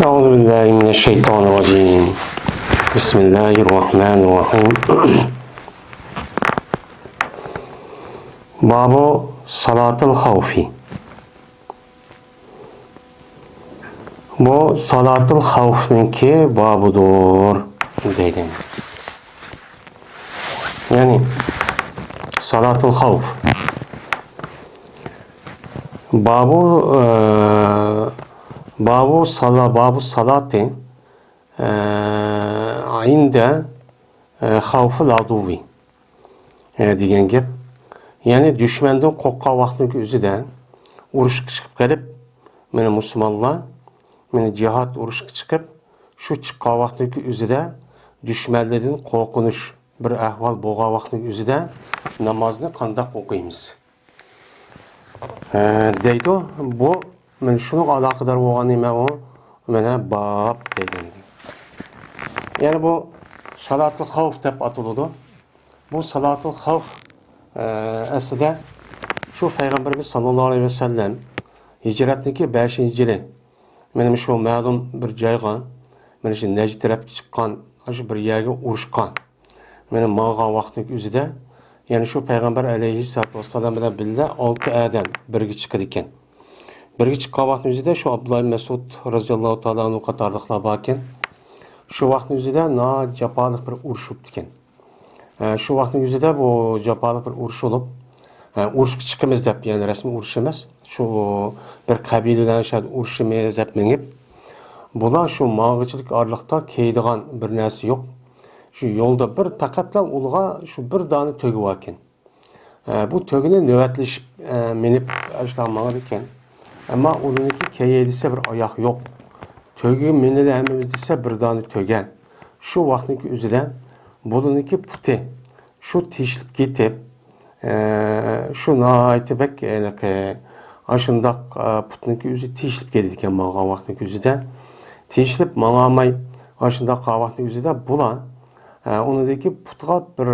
أعوذ بالله من الشيطان الرجيم بسم الله الرحمن الرحيم Babu salatul havfi. Bu salatul havfninki babudur deydi. Yani salatul havf. Babu salati inde havful aduvi degan gap. Yani düşmandan qo'rqqan vaqtning o'zida urushga chiqib kelib, mana musulmonlar mana jihad urushga chiqib, shu chiqqan vaqtning o'zida düşmanlardan qo'rqinish bir ahvol bo'lgan vaqtning o'zida namozni qanday o'qiymiz? Deydi, bu men shunga aloqador bo'lgan nima u? Mana bab degan. Yani bu salatul havf deb ataladi. Bu salatul havf aslida shu payg'ambarimiz sallallohu alayhi vasallam hijratniki 5-yili mana shu ma'lum bir joyga mana shu Najd tarafga chiqqan, shu bir yerga urushgan. Mana ma'lum vaqtning o'zida yani shu payg'ambar alayhissalatu vassalam bilan birga 6 adam birga chiqdi ekan. Birga chiqqan vaqtning o'zida shu Abdullah ibn Mas'ud roziyallohu ta'ala anhu qatorliqlar bor ekan. Shu vaqtning o'zida jafoliq bir urush o'tdi ekan. Şu vaqtning o'zida bu jafoliq bir urush bo'lib, urushga chiqamiz deb, ya'ni rasmiy urush emas, shu bir qabiladan shad urushimiz deb mengib, bular shu ma'g'ichilik orliqda keydigan bir narsa yo'q. Shu yo'lda bir faqatla ulg'a shu bir dona to'gi bor ekan. Bu to'gini navbatlashib menib ashlanmagan ekan. Ammo uniki keyedisa bir oyoq yo'q. To'gi menida hammamiz desa bir dona to'gan. Shu vaqtning o'zida bununki puti şu tişlip gitip şuna aytibek aşındak putunki yüzü tişlip gidilken mağa vaktin yüzüde tişlip mağamay aşındak vaktin yüzüde bulan onundaki putga bir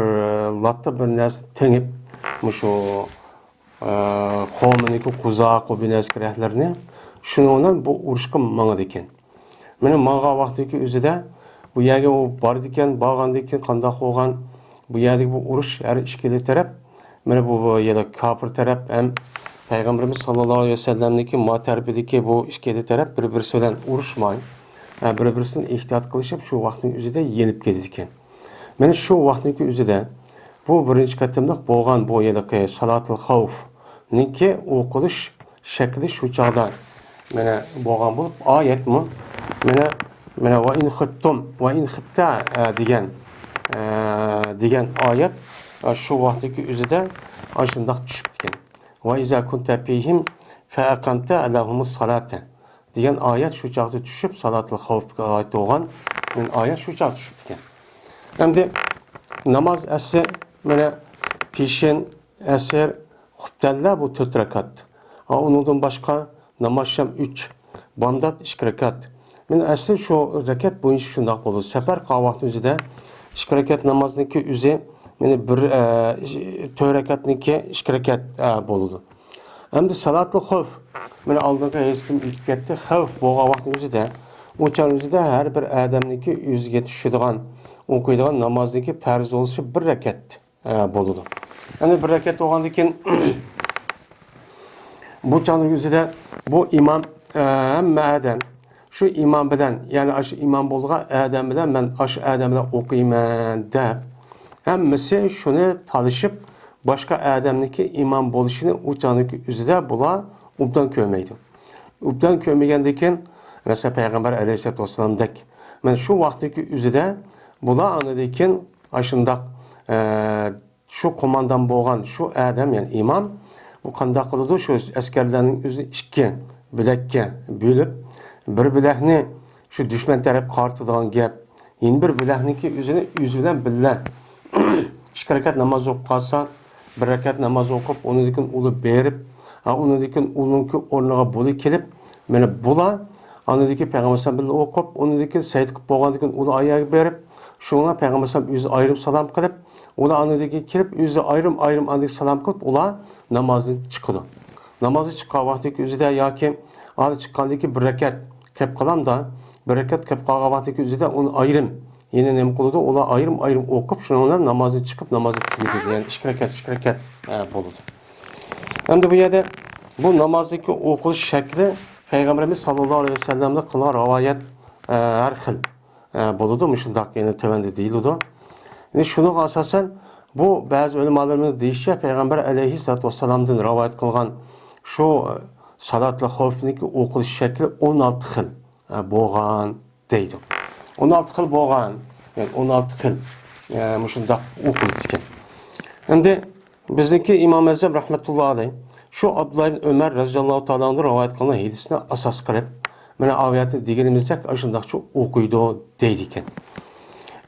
latta bir nersi tenip şu qo'miniki quzaq o binaskerahlarni şununla bu uruşqa mağa deken. Benim mağa vaktin yüzüde bu yerga o bardı ekan, borganda ekan, qanday bo'lgan bu yerdagi bu urush har ikkala taraf, mana bu yana kofir taraf ham payg'ambarimiz sallallohu alayhi vasallamniki ma tarafidagi bu ikkala taraf bir-birisi bilan urushmay, bir-birisini ehtiyot qilishib shu vaqtning o'zida yenib ketdi ekan. Mana shu vaqtning o'zida bu birinchi qatimliq bo'lgan bu yana salatul xavf niki o'qilish shakli shu chog'da mana bo'lgan bo'lib, oyatmi mana va in xiftum va in xifta degan oyat shu vaqtdagi o'zida shundoq tushib ekan. Va iza kunta fihim fa aqamta alahumus salata degan oyat shu chog'da tushib salatul xavfga oid bo'lgan oyat shu chog'da tushib ekan. Endi namoz asr mana peshin, asr, xuftallar bu 4 rakat. Undan boshqa namoz ham 3, bomdod 2 rakat. Men asli şu rakat bo'yicha shundoq bo'ldi. Safar qavvaqning o'zida 2 rakat namozniki o'zi meni 4 rakatniki 2 rakat bo'ldi. Endi salatul xavf meni oldingi hesdim o'tib ketdi. Xavf bo'lgan vaqtning o'zida o'chan o'zida har bir odamniki o'ziga tushadigan, o'qiydigan namozniki farz bo'lishi 1 rakat bo'ldi. Endi 1 rakat bo'lgandan keyin bu channing o'zida bu imom hamma odam şu imam bilen yani aşı imam bo'lgan adam bilen ben aşı adam bilen o'qiyman deb hammasi shuni talishib boshqa odamniki imam bo'lishini o'chaniki o'zida bular obdan ko'rmaydi. Obdan ko'rmagandan keyin mesela payg'ambar alayhisolatu vasallamdek men shu vaqtdagi o'zida bular anadan keyin ashundaq shu qo'mondan bo'lgan shu odam yani imam bu qanday qiladi shu askarlarning o'zini 2 bilakka bo'lib bir bilakni şu düşman taraf qartıdigan gap, yeni bir bilakniki o'zini bilan billa 2 rakat namoz o'qib qolsa, 1 rakat namoz o'qib, undan keyin uni berib, undan keyin uningki o'rniga bo'lib kelib, mana bular undan keyin payg'ambar sallallohu alayhi vasallam o'qib, undan keyin sayd qilib bo'lgandan keyin uni oyoqqa berib, shunga payg'ambar sallallohu alayhi vasallam o'zi ayrim salom qilib, ular undan keyin kelib, o'zi ayrim andik salom qilib, ular namozdan chiqdi. Namozga chiqqan vaqtdagi o'zida yoki chiqqandagi 1 rakat kep kalan da bir rekat qilib qolgan vaqtdagi o'zida uni ayrim yana nima qiladi? Ular ayrim o'qib, shundan namozga chiqib, namozga turadi. Ya'ni 2 rakat bo'ladi. Endi bu yerda bu namozdagi o'qilish shakli Payg'ambarimiz sollallohu alayhi vasallamda qilgan rivoyat har xil bo'ladi. Shundoq yana tövanda deyiladi. Ya'ni shunga asosan bu ba'zi ulamolarimiz deyishicha Payg'ambar alayhissalatu vassalamdan rivoyat qilgan shu salatli xavfniki o'qilish shakli 16 xil bo'lgan deydi. 16 xil bo'lgan. Yani 16 xil shundoq o'qilib ekan. Endi bizniki Imom Azam rahmatullohi alayhi şu Abdullah ibn Ömer radhiyallohu ta'ala rivoyat qilgan hadisni asos qilib, mana oyatni deganimizdek shundoqcha o'qiydi deydi ekan.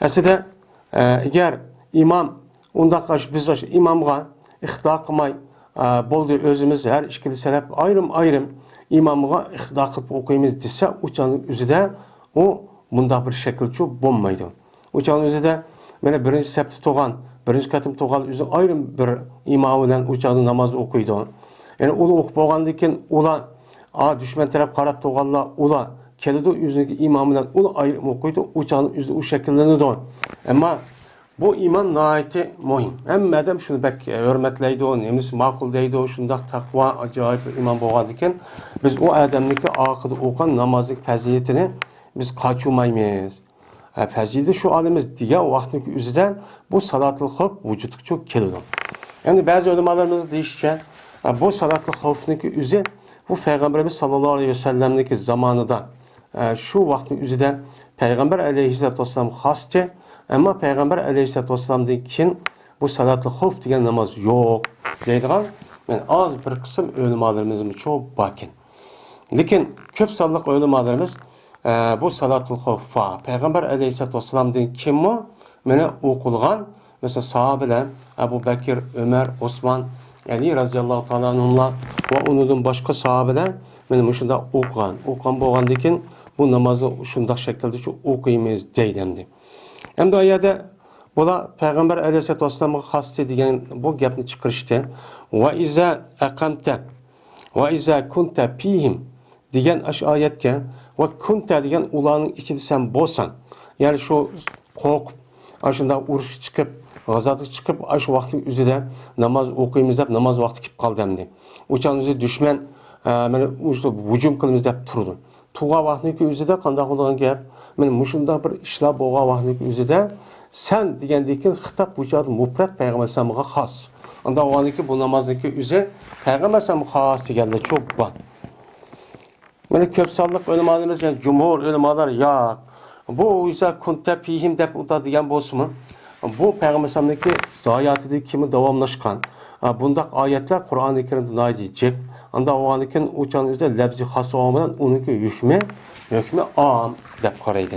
Aslida agar imom undaq biz imomga ixto qilmay bo'ldi o'zimiz har ikkili salaf ayrim imomga ixto qilib o'qiymiz desa, o'chaning o'zida u bundaq bir shaklchi bo'lmaydi. O'chaning o'zida mana birinchi sabti tug'an, birinchi qatim tug'an o'zi ayrim bir imom bilan o'chani namoz o'qiydi. Yani ulu o'qib bo'lgandan keyin ular dushman taraf qarab turganlar ular keladi o'zining imomdan uni ayirib o'qiydi, o'chani o'zida u shakllanadi. Ammo bu imom nihoyatda muhim. Hammadan shuni bak hurmatlaydi, nemisi ma'qul deydi, shundoq taqvo ajoyib imom bo'lgandan keyin biz u odamniki oqida o'qigan namozning fazilatini biz qochirmaymiz. Fazilati shu olamiz degan vaqtning o'zida bu salatul xavf vujudga keladi. Endi ba'zi ulamolarimiz deyishicha bu salatli xavfniki o'zi bu Payg'ambarimiz sollallohu alayhi vasallamniki zamonida shu vaqtning o'zida Payg'ambar alayhissalatu vassalam xoscha, ammo Payg'ambar alayhissalatu vassalamdan keyin bu salatli xavf degan namoz yo'q deydigan men az bir qism ulamolarimiz çok bakin. Lekin ko'p sonli ulamolarimiz bu salatli xavf Payg'ambar alayhissalatu vassalamdan keyin mana o'qilgan, mesela sahabeler Abu Bakr, Ömer, Osman Ali radhiyallohu ta'ala anhumlar ve onundan başka sahabeler benim şunda o'qigan bo'lgandan keyin bu namozni shundoq shaklda o'qiymiz deydimdi. Endi bu yerda bular Payg'ambar alayhissalatu vassalamga xos degan bu gapni chiqarishdi. Va iza aqamta va iza kunta fihim degan oyatga va kunta degan ularning ichida sen bo'lsan, ya'ni shu qo'rqib shunda urush chiqib g'azotga chiqib shu vaqtning o'zida namoz o'qiymiz deb namoz vaqti kelib qoldi endi. O'shaningizda dushman mana hujum qilamiz deb turdi. Tug'an vaqtning o'zida qanday bo'lgan gap? Mana mushunda bir ishlar bo'lgan vaqtning o'zida sen degandan keyin xitob bo'chad mufrat payg'ambar sallamga xos. Unda o'g'aniki bu namozniki o'zi payg'ambar sallamga xos deganlar çok bor. Mana ko'p sonli ulamolarimiz, ya'ni jumhur ulamolar yo'q. Bu esa kunta fihim deb o'tadigan bo'lsa-mi? Bu Peygamber sallamdaki hayatidaki kimi davamlaşkan. Bundaq ayetler Kur'an-ı Kerim'de naidicek. Anda o anıkin uçan üzere lebzi xas olmadan onunki hükmü am deb qaraydı.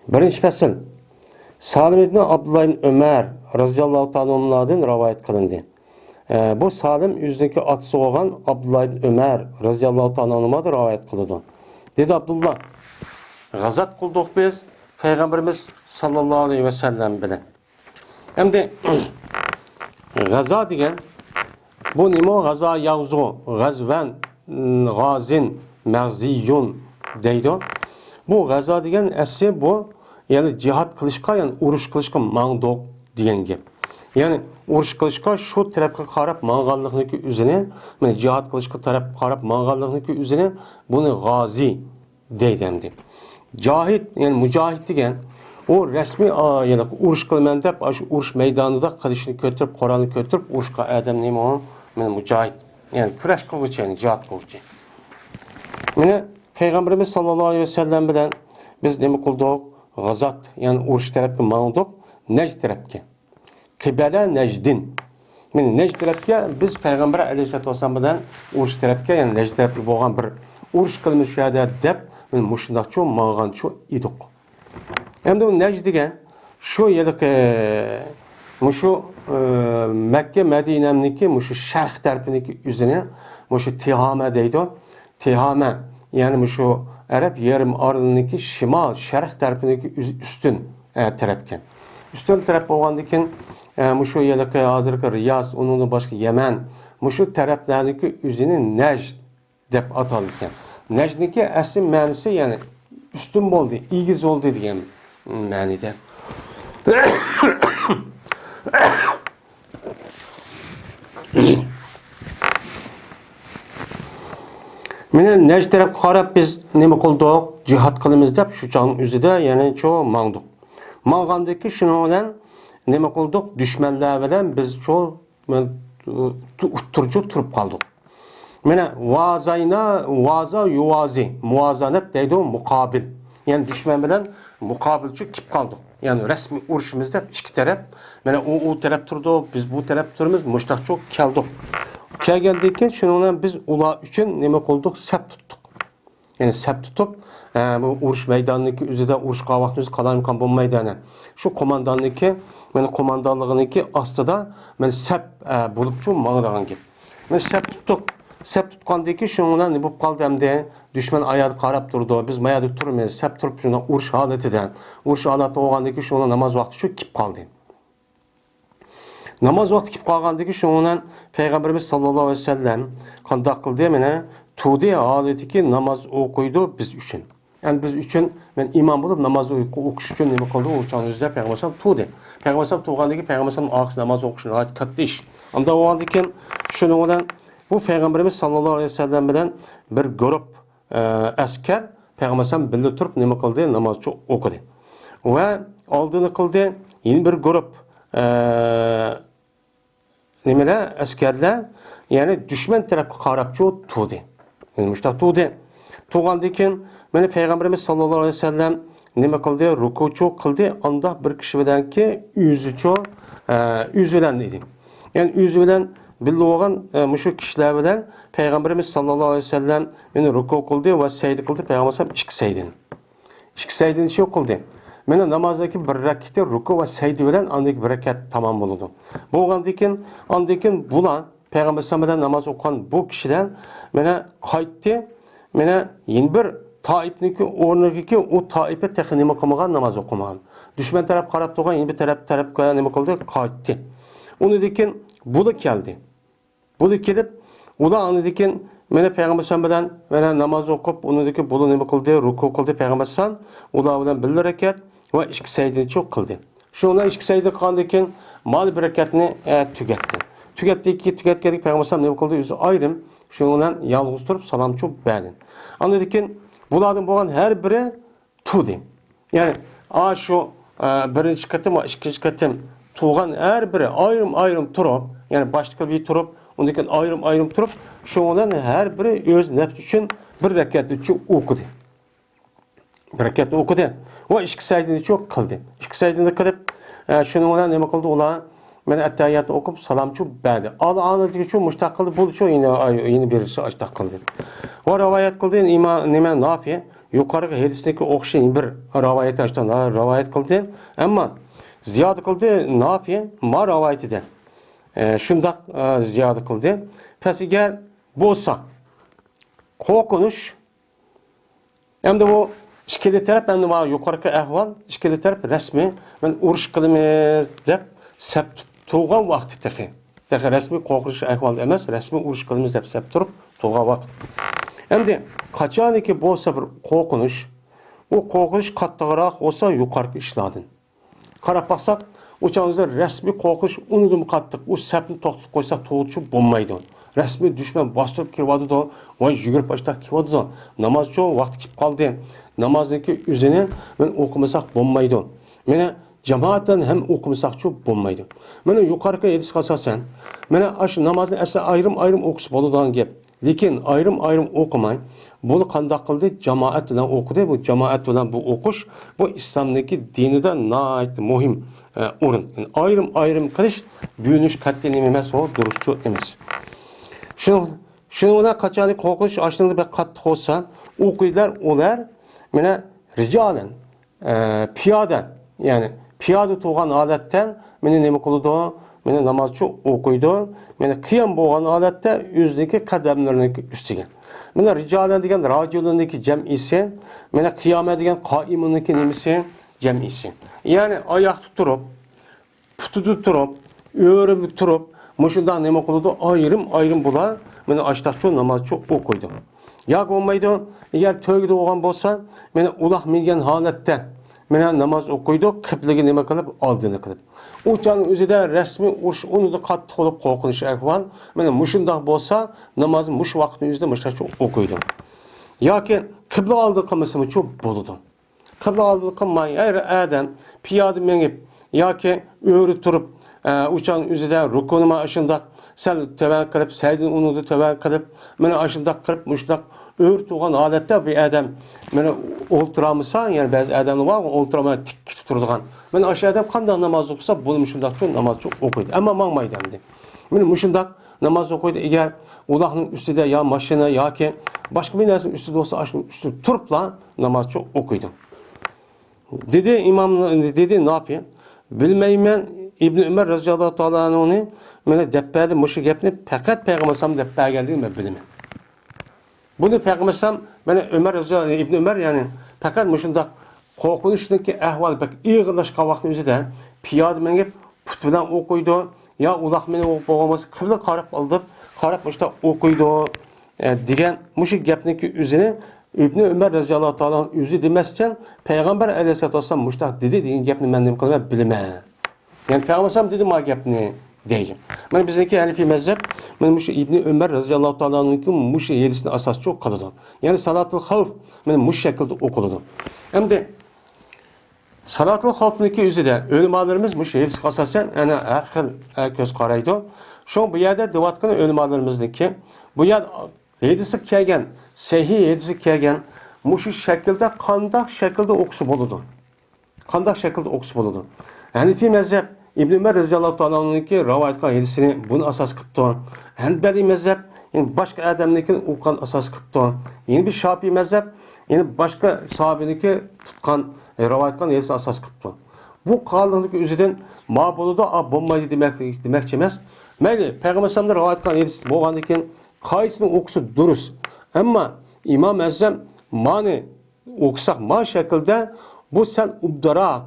Birinci fasıl. Salim ibn Abdullah ibn Ömer radhiyallahu ta'ala'dan rivayet kılındı. Bu Salim yüzdeki atısı olan Abdullah ibn Ömer radhiyallahu ta'ala'dan rivayet kılındı. Dedi Abdullah, gazat kıldık biz Peygamberimiz sallallahu aleyhi ve sellem bilen. Hem de gaza degen bu nimo gaza yavzu, gazven, gazin, merziyun deydi. Bu gaza degen esli bu yani cihat kılışka yani uruş kılışka mağdok diyen gibi. Yani uruş kılışka şu tarafga qarab mağallıqniki üzerine, yani cihat kılışka taraf qarab mağallıqniki üzerine bunu gazi deydendi. Cahit yani mücahit degen o resmi yani uruş kılman deb şu uruş meydanında kılıçını götürüp Kur'an'ı götürüp uruşka adam neymi o yani mücahit yani küreş kılıcı yani cihat kılıcı. Yani Peygamberimiz sallallahu aleyhi ve sellem bilen biz nemi kıldık gazat yani uruş tarafı mağduk Necd tarafı. Kıbele Necdin. Yani Necd tarafı biz Peygamber aleyhissalatu vesselam bilen uruş tarafı yani Necd tarafı boğan bir uruş kılmış şahada deb men mushundaqcha mağancha edik. Endi u Necd degan shu yerda mushu Makka Madinamniki mushu sharq tarafidagi o'zini mushu Tihama deydi. Tihama yani mushu Arab yarim orliniki shimol sharq tarafidagi ustun tarafkan. Ustun taraf bo'lgandan keyin mushu yerda hozirgi Riyaz, undan boshqa Yaman, Muşu taraflarındaki üzerine necd dep atalırken. Necd'deki asli manisi yani üstün oldu, iyigiz oldu diyen manide. Mene necd taraf qarab biz nima qildik? Jihad qilamiz deb shu chog'ning o'zida yana cho mangdik. Mangandaki shuning bilan nima qildik? Dushmanlar bilan biz cho turib qoldik. Mene vaza yuvazi muvazanat deydi muqabil. Yani düşman bilan muqabilchi kelib qoldik. Yani rasmiy urushimizda ikki taraf, mene u taraf turdi, biz bu taraf turimiz, mushtaqcho keldik. Kelgandan keyin shuning bilan biz ular uchun nima qildik? Sap tutdik. Yani sap tutib, bu urush maydonidagi o'zida urushga vaqtimiz qalamkan bo'lmaydi ana. Shu qo'mondonniki, meni qo'mondonliginiki ostida men sap bo'libchu mangdagan gap. Men sap tutdik. Sap tutgandan keyin shuning bilan nima bo'lib qoldi hamda düşman ayağı qarab turdi. Biz mayada turmaymiz. Sap turib shuni urush holatidan. Urush holati bo'lgandan keyin shuni namoz vaqti shu kelib qoldi. Namoz vaqti kelib qolgandan keyin shuni Payg'ambarimiz sallallohu alayhi vasallam qanday qildi? Mana tudi holatiki namoz o'qiydi biz uchun. Yani biz uchun men imom bo'lib namoz o'qish uchun nima qildi? O chog'imizda Payg'ambar tudi. Payg'ambar tug'gandan keyin Payg'ambar og'is namoz o'qishni katta ish. Unda bo'lgandan keyin shuni bilan bu Payg'ambarimiz sallallohu alayhi vasallam bilan bir guruh askar Payg'ambar birga turib nima qildi? Namozchi o'qidi. Va oldini qildi, yana bir guruh nimalar askarlar, ya'ni dushman tarafga qarabchi turdi. Mushtaq turdi. Turgandan keyin mana Payg'ambarimiz sallallohu alayhi vasallam nima qildi? Ruku'chu qildi. Unda bir kishi bilanki yüz bilan dedi. Yani yüz bilan birga bo'lgan mushu kishilar bilan Payg'ambarimiz sallallohu alayhi vasallam meni ruku qildi va sajda qildi. Payg'ambar ikki sajdani. İkki sajdani shu qildi. Meni namozdagi bir rakatda ruku va sajda bilan andagi bir rakat tamom bo'ldi. Bo'lgandan keyin bular Payg'ambar bilan namoz o'qigan bu kishilar meni qaytdi. Meni yana bir toifniki o'rniga u toifa nima qilmagan, namoz o'qimagan. Dushman taraf qarab turgan, yana bir tarafga nima qildi? Qaytdi. Undan keyin bular keldi. Bular kelib, ular andan keyin meni Payg'ambar bilan mana namoz o'qib, undan keyin bular nima qildi? Ruku qildi Payg'ambar ular bilan bir rakat va ikki sajdani cho'q qildi. Shundan ikki sajda qilgandan keyin mal bir rakatni tugatdi. Tugatgandan Payg'ambar nima qildi? O'zi ayrim shundan yolg'iz turib salom cho'p berdi. Andan keyin bulardan bo'lgan har biri turdi. Ya'ni shu birinchi qatim va ikkinchi qatim turgan her biri ayrım turib, yani başlıklı bir turib, ondan keyin ayrım turib, şundan her biri öz nefsi için bir rakat için okudu. Bir rakat okudu. O ikki sajdani çok kıldı. İkki sajdani qilib, şundan nima qildi? Ular meni attahiyatni o'qib salomchu berdi. Anadagi shu mushtaq qildi, bu shu yeni birisi ashtaq qildi. Va rivoyat qildi nima Nafi yuqoriga hadisdagi o'xshagan bir rivoyat ashtan rivoyat qildi. Ammo ziyoda qildi Nafi ma rivoyatida. Shundaq ziyoda qildi. Pasiga bo'lsa qo'rqinish hamda bu ikkili taraf endi mana yuqorgi ahvol, ikkili taraf rasmiy men urush qilamiz deb sap turgan vaqti taxi. Rasmiy qo'rqish ahvol emas, rasmiy urush qilamiz deb sap turib turgan vaqt. Endi qachoniki bo'lsa bir qo'rqinish, u qo'rqish qattiqroq bo'lsa yuqorgi ishlardan. Qarab baqsak, o'changizda rasmiy qo'rqish undan qattiq, u sapni to'xtatib qo'ysa to'g'ri bo'lmaydi. Rasmiy dushman bostirib kiryapti, voy yugurib boshlab kiryapti. Namozchi vaqti kelib qoldi. Namozniki o'zini men o'qimasak bo'lmaydi. Meni jamoatdan ham o'qimasaqchi bo'lmaydi. Mana yuqorgi hadisga asosan, mana shu namozni ayrim o'qish bo'ladigan gap. Lekin ayrim o'qimay, bunu qanday qildi? Jamoat bilan o'qidi. Bu jamoat bilan bu o'qish bu islomdagi dinida nihoyat muhim o'rin. Yani ayrim qilish buyunish qat'iy emas, o durustchi emas. Shuni bilan qachonlik qo'rqish ashunday bir qattiq bo'lsa, o'qiydilar ular mana rijolan piyoda, ya'ni piyoda turgan holatda meni nima qiladi? Meni namozchi o'qiydi. Meni qiyam bo'lgan holatda o'zidagi qadamlarining ustiga. Mana rijolan degan rajulaniki jam'isi, mana qiyoma degan qoimuniki nimasi jam'isi. Ya'ni oyoqda turib, putida turib, o'rib turib, muşunda nima qiladi? Ayrım bular. Meni aştaqçı namazçı o'qiydi. Yo'q bo'lmaydi, agar to'yda bo'lgan bo'lsa, meni uloq mingan holatda meni namoz o'qiydi, qibliga nima qilib, oldini qilib. U chog'ning o'zida rasmiy urush unida qattiq bo'lib qo'rqinish ahvol. Meni mushundoq bo'lsa, namozni mush vaqtning o'zida mushtacha o'qiydi. Yoki qibla oldi qilmasa-chi bo'ladi. Qibla oldi qilmay, ayr adam piyoda mengib yoki o'ri turib, u chog'ning o'zida rukunima shundoq sal tavan qilib, saydin unida tavan qilib, meni shundoq qilib, mushtoq o'ri turgan holatda bir adam meni o'ltiramasa, ya'ni ba'zi odamlar bor, o'ltiramay tik turadigan. Meni o'sha odam qanday namoz o'qisa, buni shundoq namoz o'qiydi. Ammo mangmaydi endi. Meni shundoq namoz o'qiydi. Agar uloqning ustida yo mashina yoki boshqa bir narsa ustida bo'lsa, shuning ustida turibla namoz o'qiydi. Dedi imom dedi, ne yapayım? Bilmayman, İbn Ömer radhiyallohu ta'ala anhu'ni meni deppadi mushu gapni faqat payg'ambar sallam deppaganligini men bilaman. Buni payg'ambar sallam meni İbn Ömer yani faqat mushundaq qo'rqinishdagi ahvol bak ig'irlashgan vaqtning o'zida piyoda mengib put bilan o'qiydi, yo uloq meni o'qib bo'lmasa qibla qarab mushta o'qiydi degan mushu gapniki o'zini İbn Ömer radhiyallohu ta'ala o'zi demasdan payg'ambar alayhisolatu vasallam mushtaq dedi degan gapni men nima qilaman bilaman. Yani payg'ambar dedi ma gapni deydi. Mana bizniki Hanifi mazhab mana mushu İbn Ömer radhiyallohu ta'alaning mushu yedisini asoschi o'qiladi. Ya'ni salatul xavf mana mush shaklda o'qiladi. Endi salatul xavfniki o'zida ulamolarimiz mushu yedisiga asosan ana har xil ko'z qaraydi. Shu bu yerda deyotgan ulamolarimizniki bu yer yedisi kelgan, sahih yedisi kelgan mushu shaklda qanday shaklda o'qisa bo'ladi? Qanday shaklda o'qisa bo'ladi? Hanifi mazhab İbn Ömer radhiyallohu ta'alaninki rivoyat qilgan hadisini buni asos qilibdi. Hanbali mazhab yani boshqa odamniki o'qigan asos qilibdi. Yana bir Shofiy mazhab yani boshqa sahobaniki tutgan rivoyat qilgan hadisini asos qilibdi. Bu qonunlik o'zidan ma bo'ladi, bo'lmaydi demoqchi emas. Mayli, payg'ambar sallallohu rivoyat qilgan hadis bo'lgandan keyin qaysini o'qisa durust. Ammo imom Azam mani o'qisak ma shaklda bu sal ubdaroq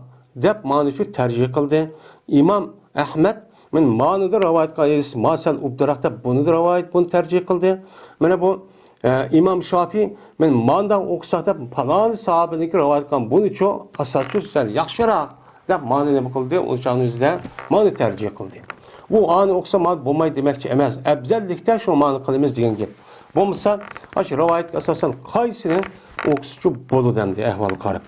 deb mani shu tarjih qildi. İmam Ahmed men manida rivoyat qilgan masal ubdaroqda buni rivoyat buni tarjih qildi. Mana bu İmam Shofiy men mandan o'qisak deb falon sahobaniki rivoyat qilgan buni cho asoschi sal yaxshiroq deb mani nima qildi? O'shaning o'zida mani tarjih qildi. Bu ani o'qisa mal bo'lmaydi demoqchi emas. Afzallikda shu mani qilamiz degan gap. Bo'lmasa, shu rivoyatga asosan qaysini o'qischi bo'ladi endi ahvol qarab.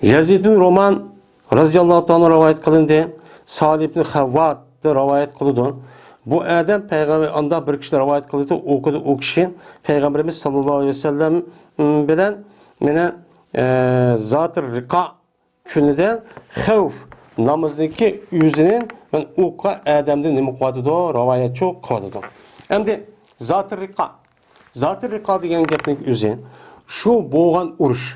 Yazid ibn Roman radhiyallohu ta'ala rivoyat qilindi. Salih ibn Havvat rivoyat qildi. Bu adam payg'ambar anda bir kishi rivoyat qildi, o'qidi u kishi payg'ambarimiz sallallohu alayhi vasallam bilan meni zotir riqa kunida xavf namozniki yuzining men o'qa adamni nima qiladi rivoyatchi qildi. Endi zotir riqa degan gapning o'zi shu bo'lgan urush.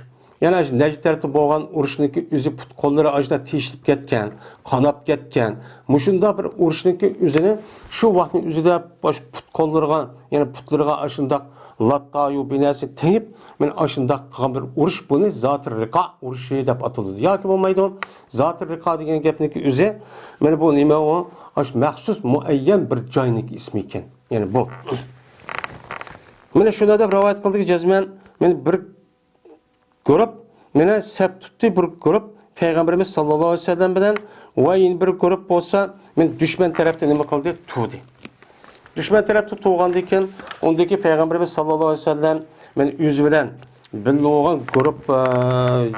Yani Necd tarafta bo'lgan urushniki o'zi put qo'llari ajda teshilib ketgan, qonab ketgan. Mushunda bir urushniki o'zini shu vaqtning o'zida bosh put qo'llariga, ya'ni putlarga ashundaq lattayu binasi tengib, men ashundaq qilgan bir urush buni zotir riqa urushi deb ataladi. Yoki bo'lmaydi, zotir riqa degan gapniki o'zi mana bu nima u? Ash maxsus muayyan bir joyniki ismi ekan. Ya'ni bu. Mana shunda deb rivoyat qildik jazman men bir grup meni sap tutdi bir grup payg'ambarimiz sallallohu alayhi vasallam bilan va yana bir grup bo'lsa men dushman tarafda nima qildi? Tuvdi. Dushman tarafda tug'gandan keyin undagi payg'ambarimiz sallallohu alayhi vasallam men o'zi bilan birga bo'lgan grup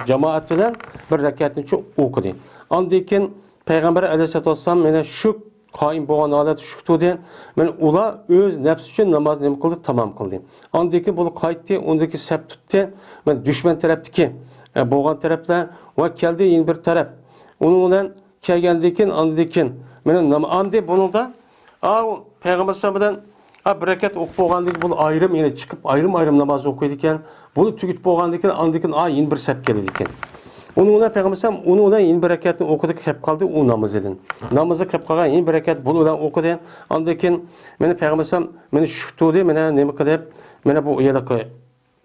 jamoat bilan bir rakatni o'qidi. Ondan keyin payg'ambar alayhisolatu vasallam meni shu qoyim bo'lgan holat shu tutdi. Men ular o'z nafsi uchun namozni nima qildi? Tamom qildi. Ondan keyin bu qaytdi, undagi sap tutdi. Men dushman tarafdagi bo'lgan taraflar va keldi yana bir taraf. Uning bilan kelgandan keyin ondan keyin men andi buningda payg'ambar sallallohu alayhi vasallam bir rakat o'qib bo'lgandan bu ayrim yana chiqib ayrim namoz o'qiydi ekan. Buni tugit bo'lgandan keyin ondan keyin yana bir sap keladi ekan. Onun ona payg'ambar sallam uni bilan yana bir rakatni o'qidi, qilib qoldi u namozidan. Namozni qilib qolgan yana bir rakat bu bilan o'qidi. Ondan keyin meni payg'ambar sallam meni shutdi, meni nima qilib, meni bu yerga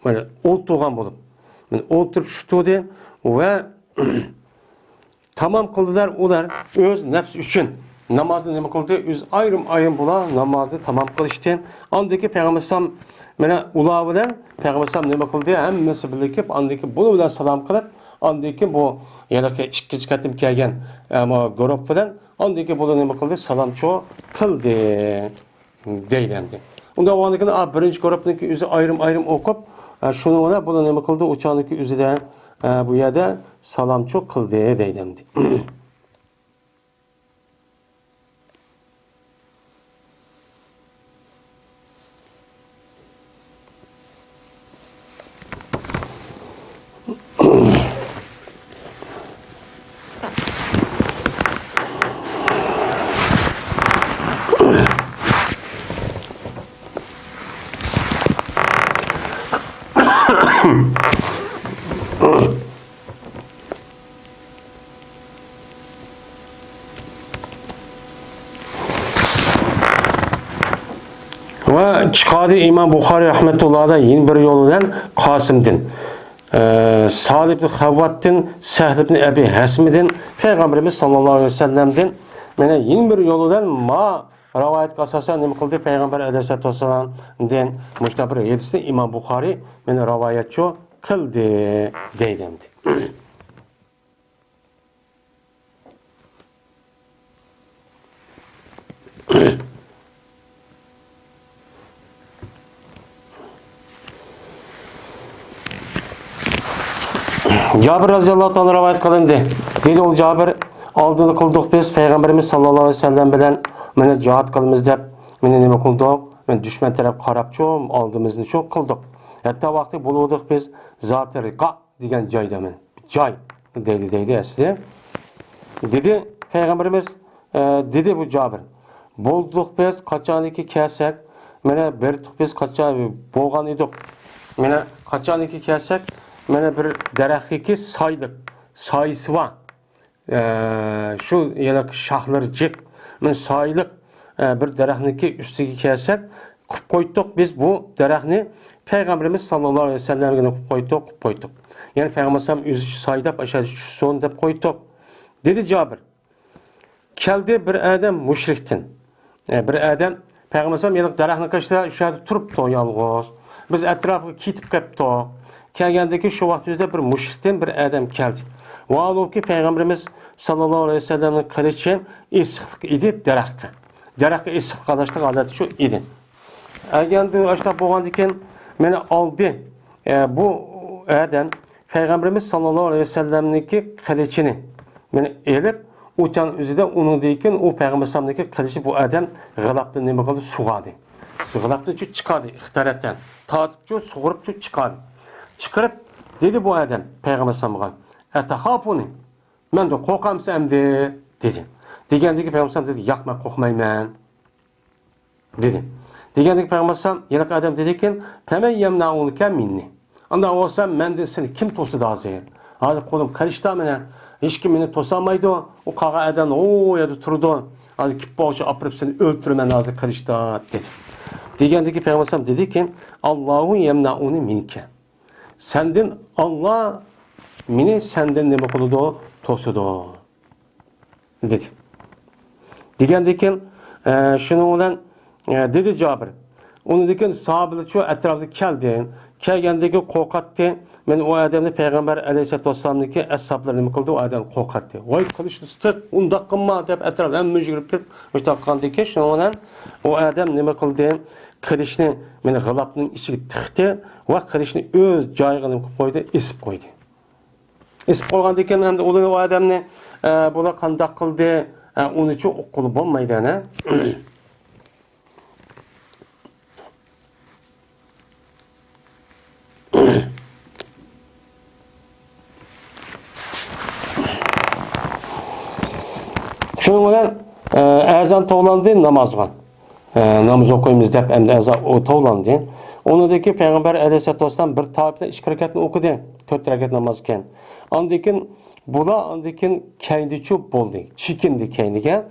mana o'ltirgan bo'lib. Men o'ltirib shutdi va tamam kıldılar ular öz nefs üçün. Namazı nima qildi? Öz ayrım bular namazı tamam qilishdi. Andaki Peygamber mana ular bilan Peygamber nima qildi? Hammasi birlikib andaki bu bilan salom qilib, andaki bu yana ikkinchi qatim kelgan ama guruh bilan andaki bu nima qildi? Salomcho qildi deyildi. Unda o'g'andagini birinchi guruhniki o'zi ayrım o'qib, shuni bilan bu nima qildi? O'chaniki o'zidan bu yerda salomcho qildi deyildi. Ve çıkardı İmam Bukhari rahmetullah'da yeni bir yolundan Kasım'din. Salih ibn Havvat'tin, Sehl ibn Ebi Hasm'din, Peygamberimiz sallallahu aleyhi ve sellem'din. Yani yeni bir yolundan rivayet kasasan nima qildi Peygamber aleyhissalatu vesselam'dan müştabir yedisi İmam Bukhari meni rivayetçi qildi deydi. Cabir radıyallahu anh rivayet kılındı. Dedi ol Cabir aldığını kıldık biz Peygamberimiz sallallahu aleyhi ve sellem bilen meni cihat kılımız dep meni nima kıldık? Men düşman taraf qarapçı aldığımızını çok kıldık. Hatta vakti buluduk biz Zat-ı Rika degan joyda men. Joy deydi asli. Dedi Peygamberimiz dedi bu Cabir. Bulduk biz qachoniki kelsak meni berdik biz qachon bo'lgan edik. Meni qachoniki kelsak mana bir daraxtki soyisi bor. Shu yana shoxlari jiq, men soyliq bir daraxtniki ustiga kelsak, qilib qo'ydik biz bu daraxtni Peygamberimiz sallallohu alayhi vasallamga qilib qo'ydik. Ya'ni Peygamberimiz o'zi soydab ashadi son deb qo'ydik. Dedi Cabir. Keldi bir adam mushrikdan. Bir adam Peygamberimiz yana daraxtni qashda o'shada turibdi yolg'iz. Biz atrofga ketib qolibdik. Kelgendeki şu vaxtda bir müşrikten bir adam geldi. Vallahi ki Peygamberimiz sallallahu aleyhi ve sellem'in kılıçı ısıklık idi daraxtga. Daraxtga ısık qadashlik adeti şu idi. Egendi aşta boğandiken meni aldı. Bu adam Peygamberimiz sallallahu aleyhi ve sellem'ninki kılıçını meni elip uçan üzerinde onu deyken o Peygamberimizdeki kılıcı bu adam gılaptı nima qildi sug'adi. Gılaptı şu çıkardı ixtiyaratdan. Tatib şu sug'urib şu çıkardı. Çıkarıp dedi bu adam Peygamber sallallahu "Etahafuni." Men de qo'rqamsan dedi. Degandagi Peygamber dedi, "Yo'q, men qo'rqmayman." dedi. Degandagi Peygamber yana adam dedikin, "Famen yemna'unuka minni." Anda olsam men de seni kim to'sidi hozir? Hozir qo'lim qilishda meni hech kim meni to'samaydi. O qaga adam o yerda turdi. Hozir kippochi opirib seni o'ltiraman hozir qilishda dedi. Degandagi Peygamber dediki, "Allahu yemna'uni minka." Senden Allah meni senden nima qildi? To'sidi. Dedi. Degandeki shuning bilan dedi Cabir. Uni degan sahobalar shu atrofga keldi. Kelgandagi qo'rqatdi. Men o odamni Peygamber alayhisolatu vasallamniki ashablari nima qildi? O odam qo'rqatdi. Voy qilishni istab, unda qilma deb atrofga hamma yugurib ketib, o'taqandiki shuning bilan o odam nima qildi? Qilishni meni g'ilobning ichiga tiqdi va qilishni o'z joyiga qo'yib qo'ydi, isib qo'ydi. Isib qo'ygandan keyin endi u odamni bular qanday qildi? Uni chu o'qilib bo'lmaydi ana. Shuning bilan azon to'landi namozga. Namaz okuyumuz deb endi azon to'landi. Onudaki Peygamber aleyhissalatu vesselam bir tariften 2 rekatını okudu. 4 rekat namaz iken. Andikin bula andikin kendiçi boldu. Çikindi kendiga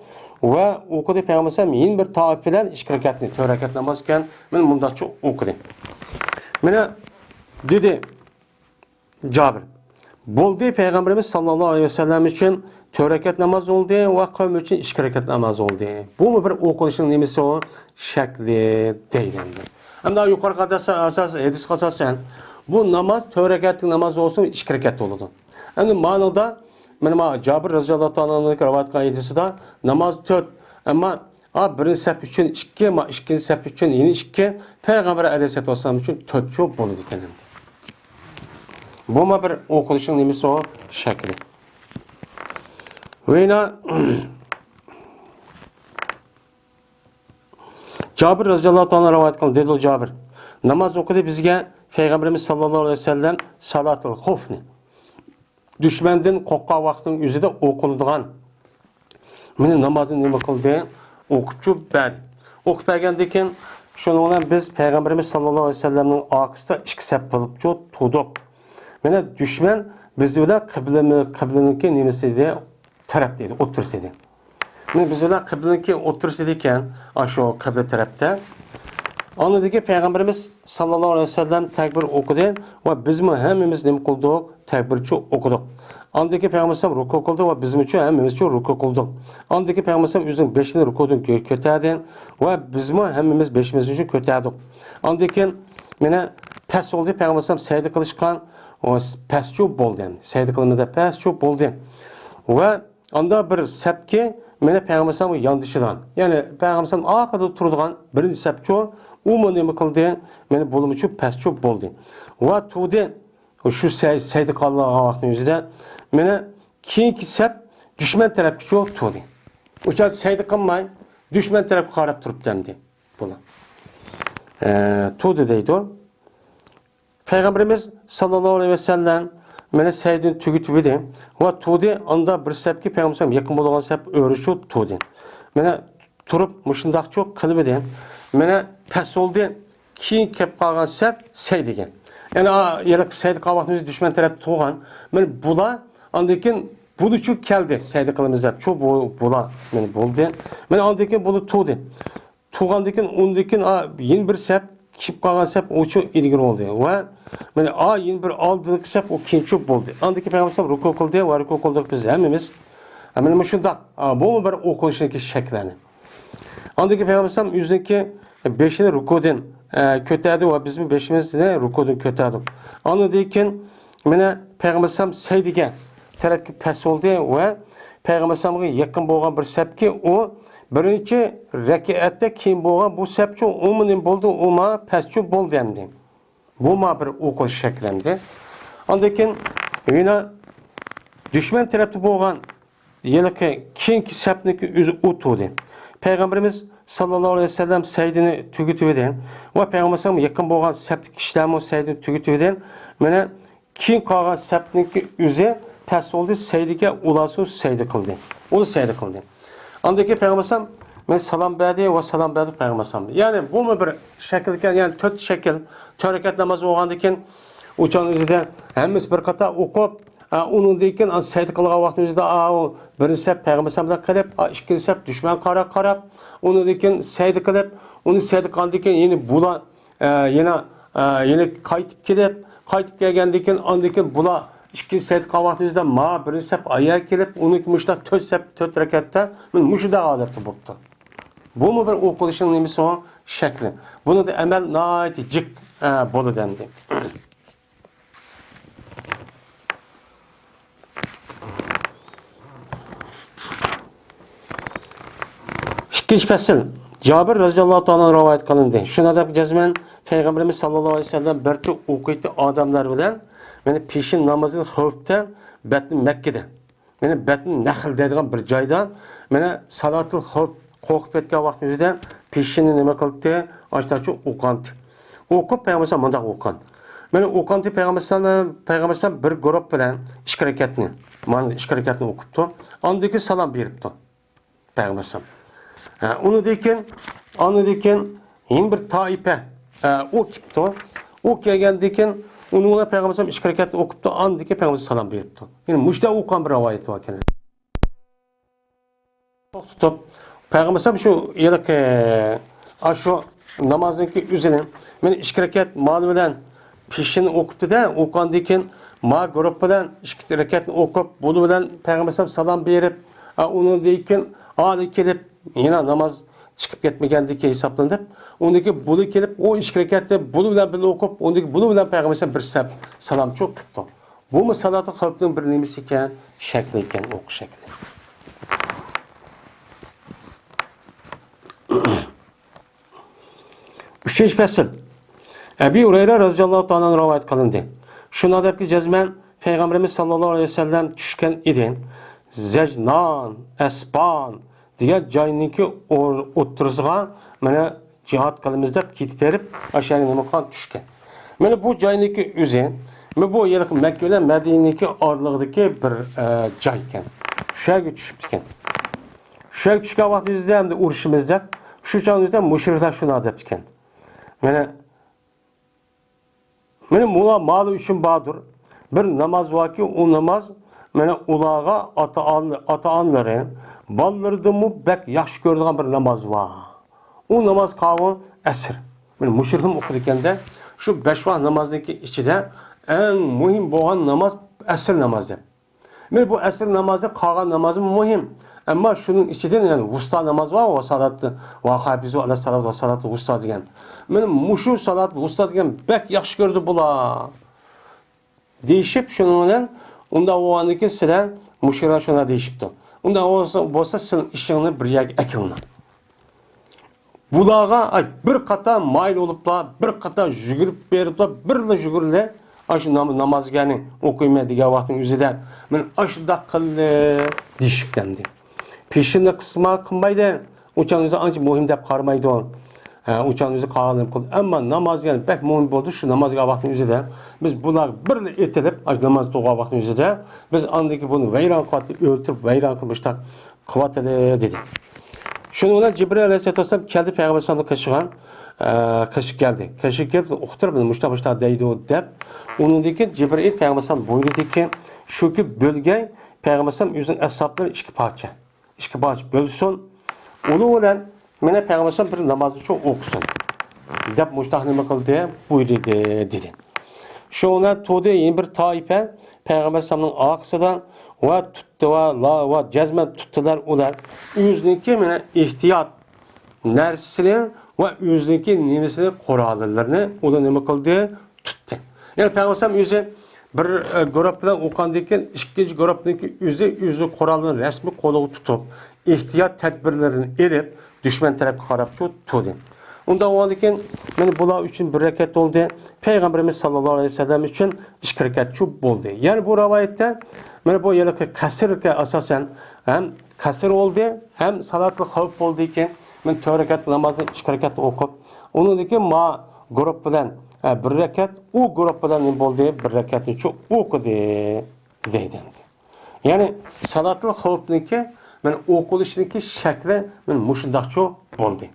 ve okudu Peygamber sallam yeni bir tarif bilen 2 rekatını 4 rekat namaz iken men mundaqça okudu. Mene dedi Cabir. Boldu Peygamberimiz sallallahu aleyhi ve sellem için 4 rekat namoz oldu ve kavm için 2 rekat namoz oldu. Bu mu bir o'qilishning nimasi o? Shakli deygandi. Hamda yuqorqi asas hadis asasen bu namaz 4 rekatlik namoz olsun 2 rekat bo'ladi. Endi ma'noda mana Jabir roziyallohu anhuning rivoyat qilgan hadisida namoz 4 ammo birinchi saf uchun 2, ikkinchi saf uchun yana 2, payg'ambar alayhisolatu vasallam uchun 4 cho'p bo'ladi ekan. Bu ma bir o'qilishning nimasi o? Shakli. Ve yine Cabir radıyallahu anh rivayet kıldı. Dedi o Cabir. Namaz okudu bizge Peygamberimiz sallallahu aleyhi ve sellem salatul khufni. Düşmenden kokka vaktinin yüzüde okulduğun. Meni namazın nime kıldı? Okupçu ben. Okup bergendeken şunu olan biz Peygamberimiz sallallahu aleyhi ve sellem'in arkasında 2 sep bılıpçı tuduk. Meni düşman bizi bile kıbleninki nimesi diye taraf deydi, otursaydı. Biz öyle kıbleninki otursaydıken aşağı kıble tarafta anladaki Peygamberimiz sallallahu aleyhi ve sellem tekbir okudu ve biz mi hemimiz ne kıldık? Tekbirçi okuduk. Andaki Peygamberimiz ruku kıldı ve bizim için hemimiz ruku kıldık. Andaki Peygamberimiz yüzün 5'ini rukudun köterdin ve biz mi hemimiz 5'imiz için köterdik. Andaki mene pes oldu Peygamberimiz secde kılışkan o pes çok boldu. Secde kılımında pes çok boldu. Ve anda bir sepki mene Peygamberimiz yandışıdan. Yani Peygamberimiz arkada turduğan birinci sepki o nima qildi? Meni bo'lim uchun past cho'p bo'ldi. Va tudi shu saydi qolgan vaqtning o'zida meni keyingi sap dushman tarafga cho'p tudi. O'sha saydi qilmay dushman tarafga qarab turibdi endi. Bular. Tudi deydi o. Peygamberimiz sallallohu alayhi ve sellem meni saydini tugitib edi. Va tudi anda bir sapki Peygamberimiz yaqin bo'lgan sap o'rishu tudi. Meni turib mushundaq cho'p qilib edi. Mene pes oldu, keyin kep kalgan sep seydigen. Yani yelek seydi kalvaktımızı düşman tarafı tuğan. Men bula, andakin bulu çok geldi seydi kılımızda. Çok bula men buldu. Men andakin bulu tuğdu. Tuğandakin ondakin yeni bir sep, kip kalgan sep o çok ilgili oldu. Ve men yeni bir aldık sep o keyin çok buldu. Andakin Peygamber ruku kıldı ve ruku kıldık biz hemimiz. Hemen şunda bu mu bir okuyuşundaki şeklerini. Andaki Peygamber yüzdeki 5'ini rukudun kötüydü ve bizim 5'imiz ne rukudun kötüydü. Anladıyken mene Peygamber seydige tarafki pes oldu ve Peygamber yakın boğan bir sepki o birinci rekatte kim boğan bu sepki umunin buldu uma pesçu bol dendi. Bu ma bir okuş şeklendi. Andaki yine düşman tarafı boğan yeleke kinki sepniki yüzü utudu. Peygamberimiz sallallahu aleyhi ve sellem seydini tügütüveden ve Peygamberimiz yakın boğan septik kişilerim o seydini tügütüveden mene kim kalgan septiki yüze pes oldu seydige ulası seydi kıldı. Onu seydi kıldı. Andaki Peygamberimiz men salam verdi ve salam verdi Peygamberimiz. Yani bu mu bir şekilken yani 4 şekil 4 rekat namazı olgandıkken uçan üzerinde hemiz bir kata okup onun deyken seydi kılgan vaktimizde birinci sep Peygamberimizden kılıp ikinci sep düşman karab onu deyken seydi kılıp onu seydi kaldıyken yeni bula yine kaytıp gelgendiyken andayken bula ikinci seydi kılgan vaktimizde birinci sep ayağa gelip onu müştak 4 sep 4 rekatta müşüde adeti buldu. Bu mu bir okuyuşun nemisi o şekli. Bunu da emel naiti cik bolu dendi. İkinci fasıl. Cabir radıyallahu anh rivayet kılındı. Şuna da cezmen Peygamberimiz sallallahu aleyhi ve sellem berçe okuydu adamlar bilen meni peşin namazın xavften betni Mekke'de. Meni betni Nahl deydigan bir joydan meni salatul xavf qo'rqib ketgan vaqtimizda peshini nima qildi? Ashtachu o'qandi. O'qib Peygamberimiz mundaq o'qan. Meni o'qandi Peygamberimiz bir guruh bilan 2 rakatni, mana 2 rakatni o'qibdi. Andaki salom beribdi. Peygamberimiz. Onu deyken yeni bir taife o'qibdi. O'qigandikan uni Peygamberimiz 2 rakatni o'qibdi. Andaki Peygamberimiz salom beribdi. Yani mushta o'qan bir rivoyat bor ekan. To'xtatib Peygamberimiz şu yıllık şu namazdaki üzerine men 2 rekat mal bilen peşini okuptu da okandiken ma grup bilan ikki rakatni o'qib, buni bilan payg'ambar salom berib, uni deyken hali kelib yana namoz chiqib ketmagandiki hisoblanib, uniki buni kelib o ikki rakatni buni bilan birga o'qib, uniki buni bilan payg'ambar bir salom cho'q qildi. Bu salatul xavfning bir nimasi ekan, shakli ekan, o'qish shakli. Üçüncü fasl. Ebu Hureyre radhiyallohu ta'ala rivoyat qilindi. Shunadaki jazman Peygamberimiz sallallohu alayhi vasallam tushgan edi. Zajnan, Asban degan joyniki o'tirisiga mana jihad qilamiz deb ketib berib, o'shaga nima qilgan tushgan. Mana bu joyniki o'zi, bu yerlik Makka bilan Madinaniki oralig'idagi bir joy ekan. Shuga tushib ekan. Shuga tushgan vaqtimizda ham urushimizda shu joyda mushriklar shuni deb ekan. Mana mulla malı üçün bağdır. Bir namaz var ki o namaz mana ulağa ata-analların ballardı mı bek yaxşı gördüğün bir namaz var. O namaz kavun esir. Mana müşrikim okurken de şu 5 vaxt namazdaki içinde en mühim boğan namaz esir namazı. Mana bu esir namazda kalgan namazı mühim. Ama şunun içinden yani usta namaz var o salatı va hafizu ala salat va salatu usta degan. Benim muşu salat usta degan bek yaxşı gördü bula. Değişip şunun bilen unda o andaki sizlar muşira şuna değişipti. Unda olsa sizin işini bir yak ekevna. Bulağa bir kata mayl olupla, bir kata jügürüp beripla, bir de jügürle aşı namaz yani okuyma diye vaktin üzerinde. Men aşıda kıldı değişiptendi. Peşinde kısma kılmaydı. Uçağınızı ancak mühim deyip karmaydı o. Uçağınızı kağanıp kıldı. Ama namaz yani pek mühim oldu. Şu namaz vaktin üzerinde. Biz bunlar bir etilip namaz doğu vaktin üzerinde. Biz andaki bunu veyran katlı örtüp veyran kılmışlar. Kıvateli dedi. Şununla Cibril Aleyhisselam geldi Peygamber sallallahu kaşıgan. Kaşık geldi. Kaşık geldi. Oktur bunu muşta deydi o deyip. Onundaki Cibril Peygamber sallallahu buyurdu ki şu ki bölge Peygamber sallallahu yüzün eshabları iki parça. İki parça bölsün. Onu olan mene Peygamber sallallahu bir namazı çok okusun. Deyip muşta nima kıldı buyurdu dedi. Şuna to'da bir taife Peygamber sallallahu aksıdan ve tuttu ve cezmen tuttular ular. Yüzniki mene ihtiyat nersini ve yüzniki nimesini koralarını o da nima kıldı tuttu. Yani Peygamber sallallahu yüzü bir grupdan o'qandayken ikkinchi grupniki yüzü koralını resmi qo'liga tutib, ehtiyot tadbirlarini elib, dushman tarafga qarab turdi. Unda o'ldikin, men bular uchun bir rakat bo'ldi. Payg'ambarimiz sallallohu alayhi vasallam uchun 2 rakat bo'ldi. Ya'ni bu rivoyatda mana bu yerga kasrga asosan ham kasr oldu, hem salatli xavf bo'ldi ekan. Men 4 rakat namozni 2 rakat o'qib, unidagi ma grup bilan bir rakat u grup bilan ne bo'ldi? Bir rakatni çok o'qidi deydi. Ya'ni salatli xavfniki men o'qilishniki shakli men mushundaqcha bo'ldi.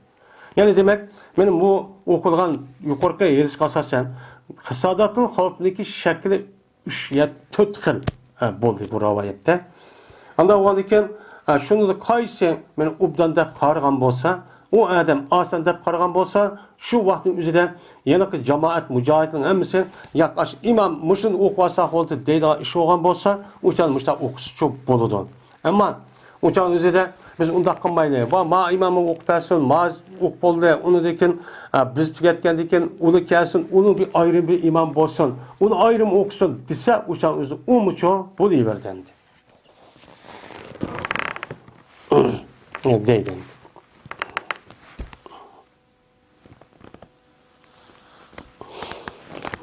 Yani demek benim bu okulgan yukarıya yeriş asasen salatli xavfniki shakli 3 ya 4 xil bo'ldi bu rivoyatda. Anda o'ldikan shuni da qaysi men obdan deb qaragan bo'lsa, o adam asan deb qaragan bo'lsa, shu vaqtning o'zida yana jamoat mujohidning hammasi yaqash imom mushun o'qisa bo'ldi deydigan ish bo'lgan bo'lsa, o'chan mushta o'qishchi bo'ladi. Ammo o'chan o'zida biz unda qilmaylik. Va ma imom o'qib bersin, ma o'qib bo'ldi, unidekin biz tugatgandan keyin uni kelsin, uni bir ayrı bir imom bo'lsin, uni ayrım o'qisin desa, o'chan o'zi umucho bo'laverdi. Deydi.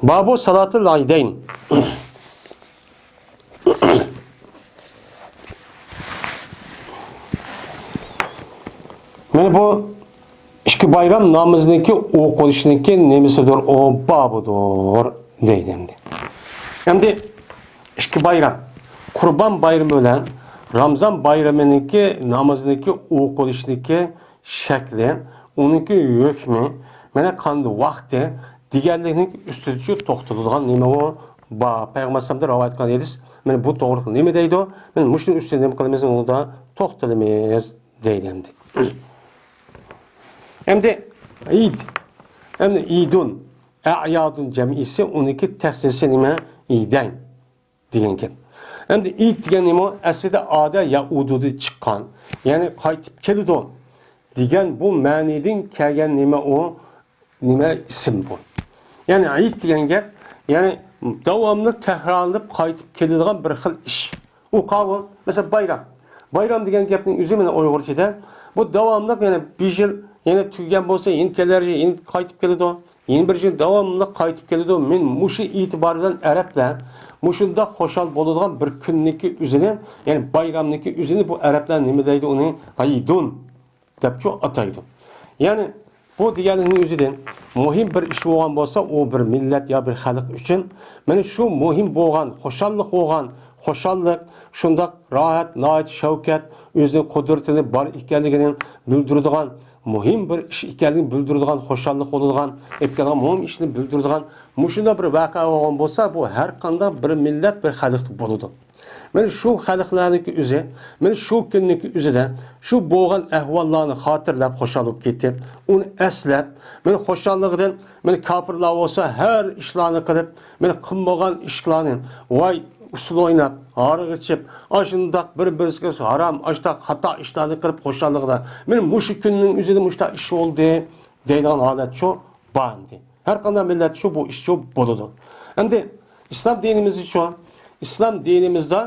Babu salatul aydayn. Mana bu ikki bayram namozidagi o'qilishniki nemasidir, o babudur deydi endi. Endi ikki bayram Qurban bayramı bilan Ramazan bayramınınki namozidagi o'qilishniki shakli, uniki hukmi, mana qanday vaqti diğerlerinin üstücü toxtalılgan nima o? Peygamber sallallahu rivoyat qilgan edis. Men bu to'g'ri nima deydi o? Men mushning ustida nima qilamiz, uni da to'xtalamiz deydi endi. Endi Eid. Endi Eidun, a'yadun jamisi uniki tasnisi nima? Eidayn. degan gap. Endi it degan nima? Aslida ada yaududan chiqqan. Ya'ni qaytib keldi degan bu ma'nidan kelgan nima u? Nima ism bu? Ya'ni it degan gap, ya'ni davomli takrorlanib qaytib keladigan bir xil ish. U qavm, mesela bayram. Bayram degan gapning o'zi mana Uyg'urchada bu davomli, ya'ni bir yil yana tugagan bo'lsa, endi kelar yil endi qaytib keladi. Yeni bir yil davomli qaytib keladi. Men mushi e'tiboridan arablar mushunda xo'shal bo'ladigan bir kunniki o'zini, ya'ni bayramniki o'zini bu arablar nima deydi uni? Haydun deb ataydi. Ya'ni bu deganning o'zidan muhim bir ish bo'lgan bo'lsa, u bir millat yo bir xalq uchun mana shu muhim bo'lgan, xo'shallik bo'lgan, xo'shallik, shundoq rohat, noit, shavkat, o'zining qudratini bor ekanligini bildiradigan muhim bir ish ekanligini bildiradigan, xo'shallik bo'ladigan, etgan muhim ishni bildiradigan mushunda bir voqea bo'lgan bo'lsa, bu har qanday bir millat, bir xalq bo'ladi. Mana shu xalqlarniki o'zi, mana shu kunniki o'zida shu bo'lgan ahvollarni xotirlab xo'shalib ketib, uni eslab, mana xo'shalligidan mana kofirlar bo'lsa har ishlarni qilib, mana qilmagan ishlarni voy usul oynab, arıq içib, aşındaq bir-birisiga haram, aştaq xato ishlarni qilib xo'shalligida. Men mushu kunning o'zida mushta ish bo'ldi deydigan holat shu bandi. Har qanday millat shu bu ish shu bo'ladi. Endi islom dinimiz uchun, islom dinimizda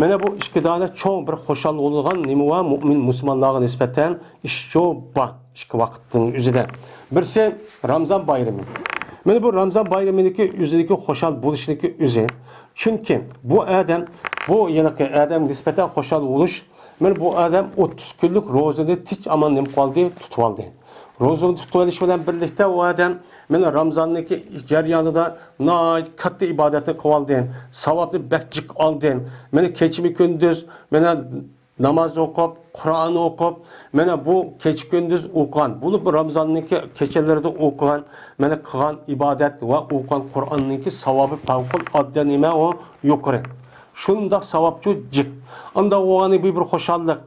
mana bu ikki dona cho'ng bir xo'shal bo'lgan nima va mu'min musulmonlarga nisbatan ish shu bor. Ikki vaqtning o'zida. Birsi Ramazon bayrami. Mana bu Ramazon bayramidagi o'zidagi xo'shal bo'lishniki o'zi. Çünkü bu adam, bu yılki adam nispeten xo'shal bo'lish, men bu adam 30 kunlik ro'zani tinch amanlim qoldi, tutib oldi. Ro'zani tutib olish bilan birlikda u adam men Ramazonniki jarayonida nihoyat katta ibodatni qilib oldi, savobni bakjik oldi. Meni kechmi kunduz, meni namoz o'qib, Qur'on o'qib, mana bu kech kunduz o'qigan, bunu bu Ramazonniki kechalarida o'qigan, mana qilgan ibodat va o'qigan Qur'onniki savobi favqul oddiy nima o yuqori. Shundoq savobchi jiq. Unda o'g'ani bir xo'shallik,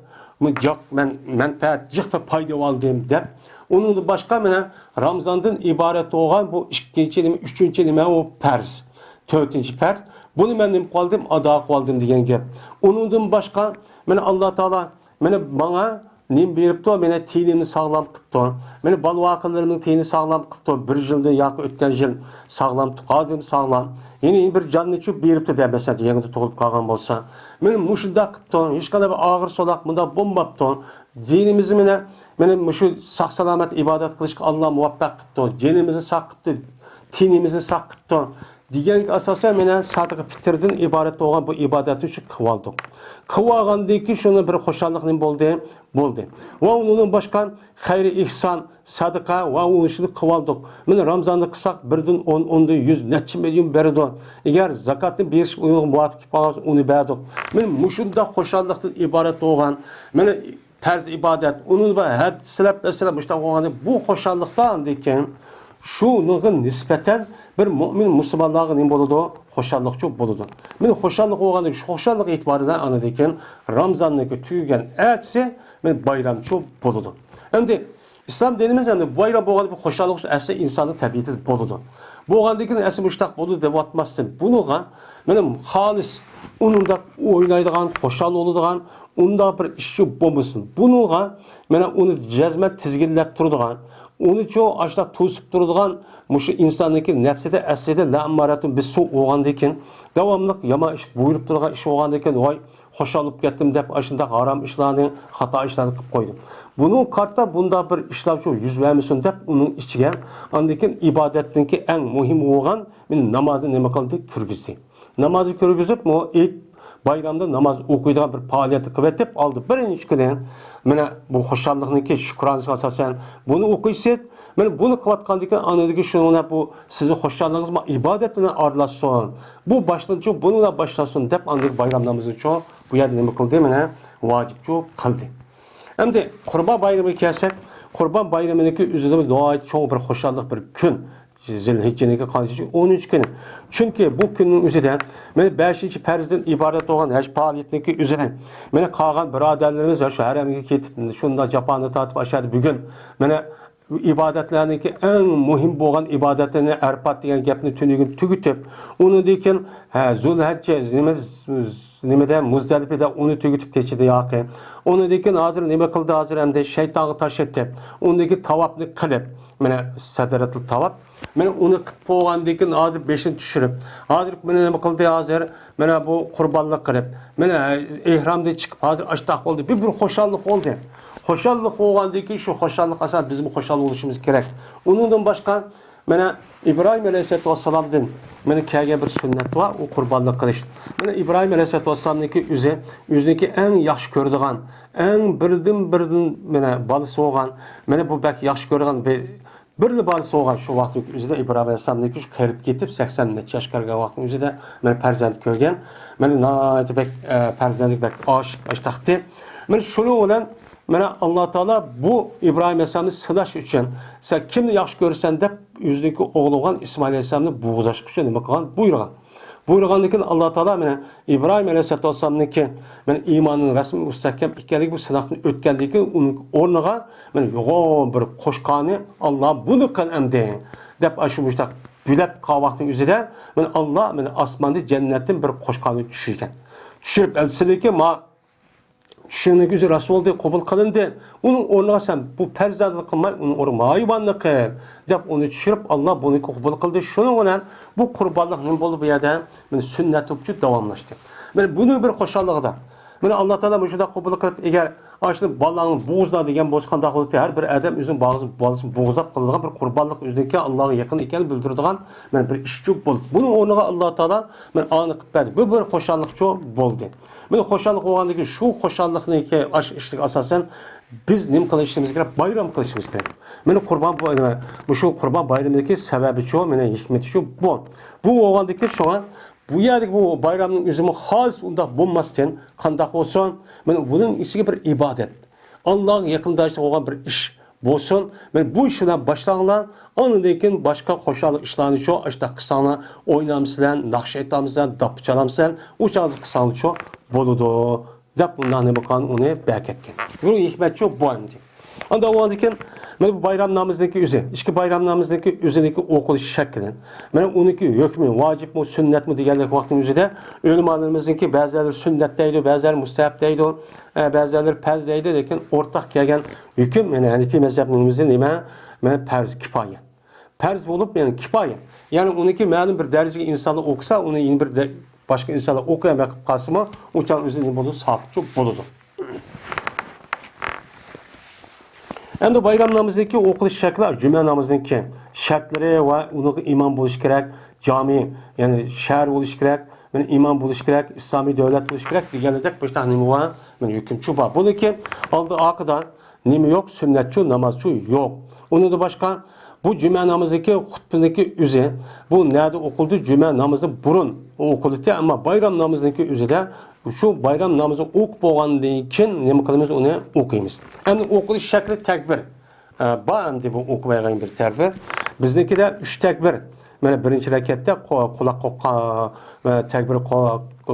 joq men manfaat, jiq va foyda oldim deb. Onun boshqa mana Ramazondan iborat bo'lgan bu ikkinchi nima, uchinchi nima o farz. To'rtinchi farz. Bunu men nim qoldim, ado qildim degan gap. Uningdan boshqa mana Alloh taolo meni bana nim beribdi, meni tinimni sog'lom qilibdi. Meni balvoqinlarimning tinini sog'lom qilibdi. Bir yilda yoki o'tgan yil sog'lom tuqadim, sog'lom. Yeni bir jonni chub beribdi deb masalan, yangi tug'ilib qolgan bo'lsa, meni mushunda qilibdi. Hech qanday bir og'ir so'loq bunda bo'lmabdi. Dinimizni meni mushu sog' salomat ibodat qilishga Alloh muvaffaq qilibdi. Dinimizni sog' qilibdi, tinimizni sog' qilibdi. Degan asosan meni sadiq fitrdan iborat bo'lgan bu ibodatni uchun qilib oldik. Qilib olgandan keyin shuni bir xo'shallik nima bo'ldi. Va uning boshqa xayri ihson, sadaqa va unishni qilib oldik. Meni Ramazonni qilsak 1dan 10, 10dan 100 necha million beradi. Agar zakotni berish unga muvofiq bo'lsa, uni berdik. Men mushunda xo'shallikdan iborat bo'lgan, meni farz ibodat, uni va had silab mushta bo'lgani bu xo'shallikdan degan shunga nisbatan bir mu'min musulmonlarga nima bo'ladi? Xo'shallikchi bo'ladi. Men xo'shallik bo'lganda shu xo'shallik e'tiboridan anadekan Ramazonniki tugagan atsi men bayramchi bo'ladi. Endi islom dinimiz endi bayram bo'lganda bu xo'shallik asli insonning tabiati bo'ladi. Bo'lgandan keyin asli mushtaq bo'ladi deb atmasdan bunuga men xolis uningda o'ynaydigan, xo'shal bo'ladigan unda bir ish bo'lmasin. Bunuga men uni jazmat tizginlab turadigan, uni cho ashta to'sib turadigan mushu insonniki nafsida aslida la'maratun bisu bo'lgandan keyin davomli yomon ish buyurib turgan ish bo'lgandan keyin voy xo'shalib ketdim deb ashunda harom ishlarni, xato ishlarni qilib qo'ydim. Buning qarta bunda bir ishlar shu yuz vermesin deb uning ichiga andikin ibodatniki eng muhim bo'lgan men namozni nima qildi? Kirgizdi. Namozni kirgizib, mo bayramda namoz o'qiydigan bir faoliyatni qilib oldi. Birinchi kuni mana bu xo'shallikniki shukronasiga asosan buni o'qiysiz. Men bunu qilayotgandan keyin anadagi shuni bu sizning xo'shalligingiz ibodat bilan aralashsin. Bu boshlanishi buni bilan boshlasin deb andak bayramlarimiz uchun bu yerda nima qildi? Mana vojibchi qildi. Endi Qurbon bayramiga kelsak, Qurbon bayraminiki o'zida nihoyat cho'ng bir xo'shallik bir kun. Zilhijjaniki qancha 13 kun. Chunki bu kunning o'zida men 5-farzdan iborat bo'lgan haj faoliyatniki o'zida meni qolgan birodarlarimiz shu haramga ketib, shunda Japonda tatib ashadi bugun meni ibadetlerindeki en muhim olan ibadetlerini Arafat degan gapni tünügün tügütüp, onu dekin Zulhicce nimede Muzdalifada onu tügütüp geçidi yaqi. Onu dekin hazır nime kıldı hazır hem de şeytanı taş etti. Onu dekin tavapni kılıp, mene sadaratul tavap. Mene onu kıp dekin hazır beşini düşürüp, hazır mene nime kıldı hazır, mene bu kurbanlık kılıp, mene ihramda çıkıp hazır açtaq oldu. Bir hoşallık oldu. Hoşallık olgandaki şu hoşallık aslında bizim hoşallık oluşumuz gerek. Onundan başka mene İbrahim Aleyhisselatü Vesselam'dan mene kelgen bir sünnet var, o kurbanlık kılış. Mene İbrahim Aleyhisselatü Vesselam'daki yüzdeki en yaxşı gördüğün, en birden mene balısı olgan, mene bu belki yaxşı gördüğün bir balısı olgan şu vakti üzerinde İbrahim Aleyhisselam'daki şu kırıp gitip 80 neçe yaş karga vakti üzerinde mene perzent köygen, mene naati bek perzentlik bek aştaktı. Mene şunu olan Mene Allah Teala bu İbrahim Aleyhisselam'ı sınaş için sen kimni yaxşı görürsen de yüzdeki oğlu olan İsmail Aleyhisselam'ı buğzaş için nima kılgan buyurgan. Buyurganlıkın Allah Teala mene İbrahim Aleyhisselam'nınki mene imanın resmi müstahkem ikkenligi bu sınaqni ötkendiki onun ornaga mene yoğun bir qo'shqani Allah bunu kan emdi deb aşı muştaq gülep qavaqning üzerinde mene Allah mene asmanda cennetin bir qo'shqani tushirgan. Tushirib elsilik ma Şunu güzel Resul de kabul kılındı. Onun ornağa sen bu perzadlık kılmay, onun ornağa hayvanlık kıl. Dep onu düşürüp Allah bunu kabul kıldı. Şunun olan bu kurbanlık ne bolu bir yerde sünnet upçu davamlaştı. Bunu bir hoşallığı da. Allah Teala bu şurada kabul kılıp eğer aşırı balağın boğuzla degen bozkanda kılıp her bir adam üzün bağlısını boğuzlap kıldığı bir kurbanlık üzerindeki Allah'a yakın iken bildirdiğin bir işçi bol. Bunun ornağa Allah Teala anı kıpverdi. Bu bir hoşallıkçı boldu. Mene hoşallık olgandaki şu hoşallıkniki işlik asasen biz nim kılışımız gerek, bayram kılışımız gerek. Mene kurban bu şu kurban bayramındaki sebebi şu, mene hikmeti şu bu. Bu olgandaki şu an bu yerdeki bu bayramın üzümü halis unda bulmasın, kandak olsun. Mene bunun içi bir ibadet. Allah'ın yakındaşlık olan bir iş bolsun. Men bu işden başlanılan anıdaki başka hoşallık işlerini şu işte kısana oynamsılan, nakş etmamızdan, dap çalamsılan, uçağımız kısanı şu boludu. Dep bundan ne bakan onu berketken. Bunun hikmet çok bu andı. Anda o andıkken bu bayram namazındaki üzü, işki bayram namazındaki üzerindeki okul şeklin. Men onunki hükmü, vacip mi, sünnet mi diğerlik vaktin üzerinde ölümanlarımızdaki bazıları sünnetteydi, bazıları müstehapteydi, bazıları perzdeydi lekin ortak gelgen hüküm yani Hanefi mezhebimizin nime perz kifaye. Perz olup yani kifaye. Yani onunki malum bir derecede insanlar okusa onu yeni bir de başka insanlar okuyamak kasımı uçan üzerinde bolu sahipçi boludu. Hem de bayram namazındaki okuluş şekli, cüme namazındaki şartları ve onu imam buluş gerek, cami yani şehir buluş gerek, yani imam buluş gerek, İslami devlet buluş gerek, diğerledek bir tane nimi var, yani hükümçü var. Bunu ki aldığı akıdan nimi yok, sünnetçi, namazçı yok. Onu da başka bu cüme namazındaki hutbundaki üzü, bu nerede okuldu? Cüme namazı burun okuldu ama bayram namazındaki üzü de şu bayram namazı ok boğandığı için ne kılımız onu okuyumuz. Hem okuluş şekli tekbir. Bağımdı bu okumayacağım bir tekbir. Bizdeki de 3 tekbir. Yani birinci rekette kulak tekbir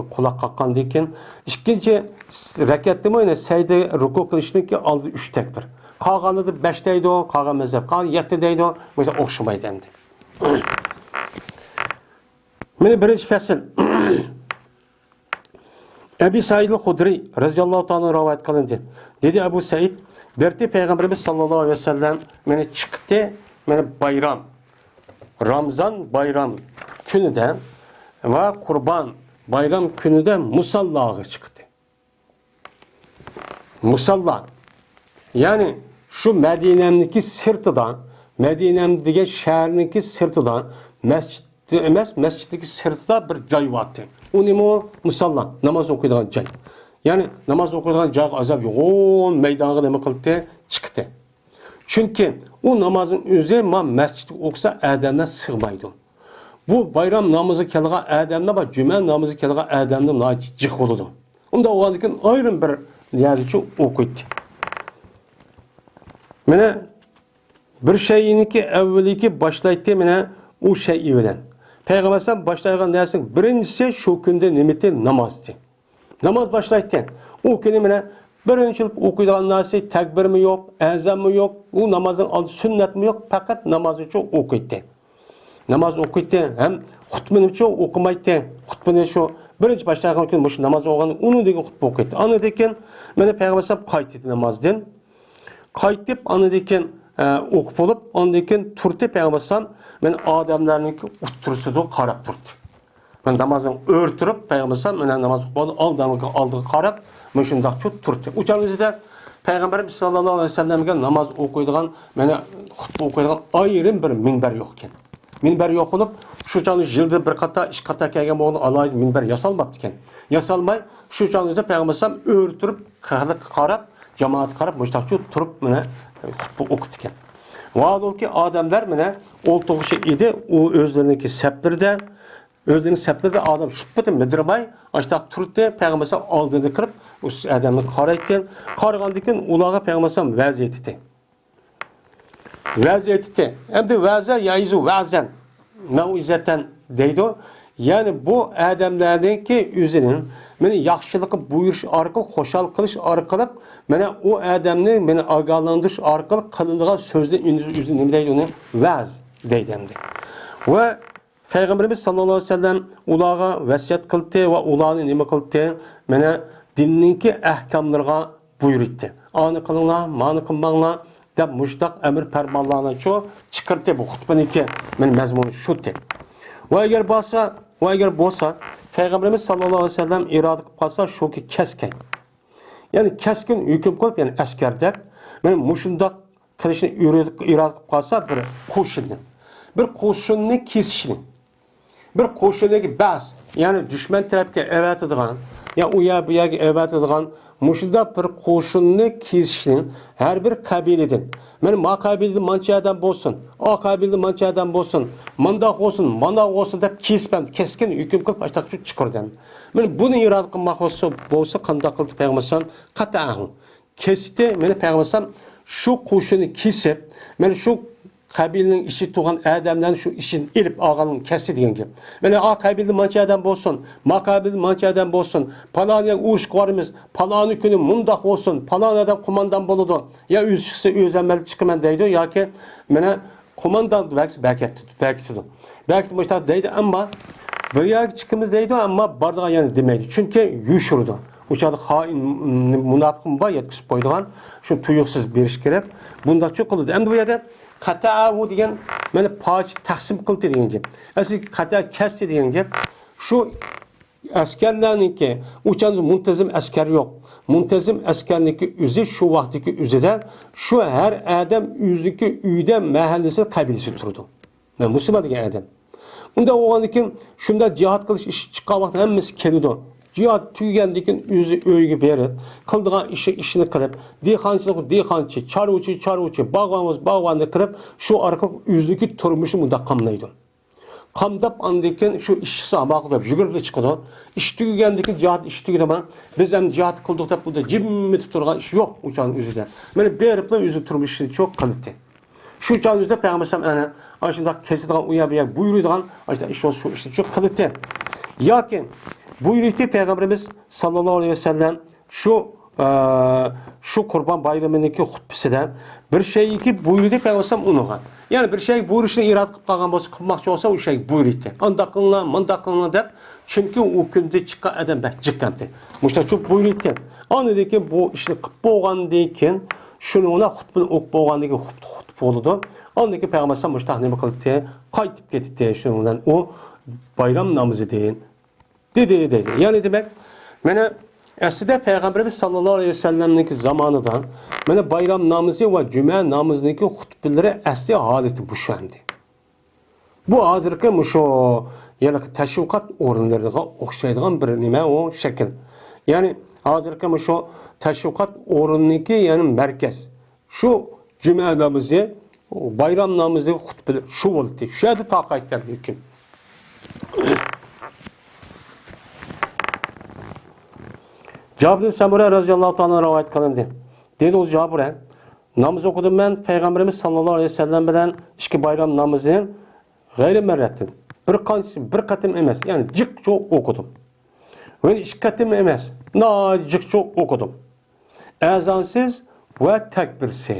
kulak kakkan deyken. İkinci rekette mi yine secde ruku kılışındaki aldı 3 tekbir. Kalganı da 5 deydi o, kalgan mezhep. Kalgan 7 deydi o, mesela okşamaydı hem de. Yani birinci fesil. Ebu Said el-Hudri radıyallahu ta'ala rivayet kılındı. Dedi Ebu Said, berti Peygamberimiz sallallahu aleyhi ve sellem mene çıktı, mene bayram, Ramazan bayram günü de ve kurban bayram günü de musallağa çıktı. Musalla. Yani şu Medine'deki sırtıdan, Medine'deki şehrindeki sırtıdan mescitteki sırtıda bir cay vardı. O ne mi? Musalla. Namaz okuyduğun cay. Yani namaz okuyduğun cay azap yoğun meydanı ne kıldı? Çıktı. Çünkü o namazın üzerine mescid okusa Adem'den sığmaydı. Bu bayram namazı kelga Adem'de var, cüme namazı kelga Adem'de nacik oldu. Onda o vakitin ayrı bir yerdeki okuydu. Mene bir şeyinki evveliki başlaydı mene o şeyi bilen. Peygamber'den başlayan dersin birincisi şu günde nimeti namazdı. Namaz başlaydı. O günü mene Birinchi o'qiydigan narsa takbirmi yo'q, azanmi yo'q, u namozning oldi sunnatmi yo'q, faqat namoz uchun o'qiydi. Namoz o'qiydi, ham xutbani uchun o'qimaydi. Xutbani shu birinchi boshlagan kun shu namoz o'qigan, uni degan xutba o'qiydi. Anadan keyin mana payg'ambar sollallohu alayhi vasallam qaytdi namozdan. Qaytib anadan keyin o'qib bo'lib, ondan keyin turdi payg'ambar sollallohu alayhi vasallam, men odamlarningki o'ttirsida qarab turdi. Ben namazını örtürüp, Peygamber sallam, ben namaz okuyup, aldığı qarab, ben şundak çok turdu. Uçağımızda Peygamberimiz sallallahu aleyhi ve sellem'e namaz okuyduğun, bana hutbe okuyduğun ayrım bir minber yokken. Minber yok olup, şu canlı jildi bir kata, iş kata kelgen boğunu alaydı minber yasalmaptıken. Yasalmay, şu canlıda Peygamber sallam örtürüp, qarab, cemaat qarab, müştak çok turup, bana hutbe okuyduken. Vaadol ki adamlar bana olduğu şey idi, o özlerindeki septirde, Öldüğün septlerde adam şüphetim medirmay, açtak turttu, Peygamber sallam aldığını kırıp, o adamı qaraydı. Qarğandıkın ulağa Peygamber sallam vaziyeti. Vaziyeti. Hem de vaza yaizu vazen, mevizeten deydi. Yani bu adamlardaki üzünün, meni yaxşılığı buyuruş arkalı, hoşal kılış arkalı, meni o adamını meni ağalandırış arkalı kılındığı sözde üzün ne deydi onu? Vaz deydi hem de. Ve Peygamberimiz sallallahu aleyhi ve sellem ulağa vasiyat kıldı ve ulağını nime kıldı? Mene dinninki ahkamlarına buyurdu. Anı kılınla, manı kılmanla da müştak emir fermanlarına çoğu çıkardı bu hutbeniki men mezmunu şutu. Ve eğer bolsa Peygamberimiz sallallahu aleyhi ve sellem irade kılıp kalsa şu ki keskin. Yani keskin hüküm koyup yani askerdek men muşundak kılışını irade kılıp kalsa bir kurşunun. Bir kurşununu kesişinin. Bir qo'shindagi bas, ya'ni dushman tarafga avatadigan, ya u ya bu yerga avatadigan mushunda bir qo'shinni kesishning har bir qabiladan, mana ma qabiladan mancha odam bo'lsin, o qabiladan mancha odam bo'lsin, mandoq bo'lsin deb keskin hukm qilib boshlab chiqargan. Mana buni irod qilmoqchi bo'lsa qanday qildi payg'ambar sollallohu alayhi vasallam qata'ahu. Kesdi, mana payg'ambar sollallohu alayhi vasallam shu qo'shinni kesib, mana shu kabilenin işi tuğan adamdan şu işin ilip ağalın kesti diyen gibi. Yani a kabilenin mançı adam olsun, ma kabilenin mançı adam olsun, palanıya uğuş varımız, palanı günü mundak olsun, palanı adam kumandan boludu. Ya yüz çıksa özlemeli çıkımen deydi ya ki bana kumandan belki tutu. Belki de başta deydi ama bir yer çıkımız deydi ama bardağa yani demeydi. Çünkü yuşurdu. Uçağı hain münafıkın var yetkisi boyduğun, şu tuyuksuz bir iş gerek. Bunda çok oldu. Hem de bu yerde Kata'u degan mana poch taqsim qildi degan gap. Asli qata kasdi degan gap. Shu askarlarniki uchanzi muntazam askar yo'q. Muntazam askarniki o'zi shu vaqtdagi o'zida shu har odam o'ziki uyda mahallasi qabilasi turdi. Men musulmon degan odam. Unda o'g'andan keyin shunda jihad qilish ish chiqqan vaqt hammasi keldi. Cihat tüygendikin özü öyge berip, kıldıgan işini kırıp, dehqonchi, çarvıçı, bağvanı kırıp, şu arkalık özlüki turmuşu munda qamlaydı. Qamdap andikin şu işçisi amaqlap, yügürüp de çıkıdı. İş tüygendikin cihat iş tüygen ama, biz hem cihat kıldık da burada cimmi tuturgan iş yok uçağın özüde. Meni berip de özü turmuşu çok kılıptı. Şu uçağın özüde Peygamber sallam aşında kesidigan uya buyuruyduğun, aşında iş olsun işte çok kılıptı. Yakin, buyurdu Peygamberimiz sallallahu aleyhi ve sellem şu Kurban Bayramı'ndaki hutbesinden bir şeyi ki buyurdu Peygamber sallam unuğan. Yani bir şey buyuruşunu irad qilib qolgan bo'lsa, qilmoqchi bo'lsa o şey buyurdu. Anda qilinglar deb, çünkü o günde chiqqan odam jiqqanti. Mushta çok buyurdu. Andan keyin bu ishni qilib bo'lgandan keyin shuni xutbani o'qib bo'lgandan keyin xutba bo'ldi. Andan keyin Peygamber sallam mushta nima qildi? Qaytib ketdi. Shuning bilan o bayram namazı deyin. Dedi. Yani demek, mene aslında Peygamberimiz sallallahu aleyhi ve sellem'deki zamanıdan, mene bayram namazı ve cuma namazındaki hutbeleri asli haleti bu şendi. Bu hazırki şu yani teşvikat organlarına okşaydıgan bir nime o şekil. Yani hazırki şu teşvikat organındaki yani merkez. Şu cuma namazı, bayram namazındaki hutbeleri şu oldu. Şu adı takayetler mümkün. Cabir Samura radıyallahu ta'ala rivayet kılındı. Dedi o Cabir'e, namaz okudum ben Peygamberimiz sallallahu aleyhi ve sellem bilen iki bayram namazını gayri merretin. Bir katım emez. Yani cık çok okudum. Ve iki katım emez. Cık çok okudum. azansız ve tekbirsiz.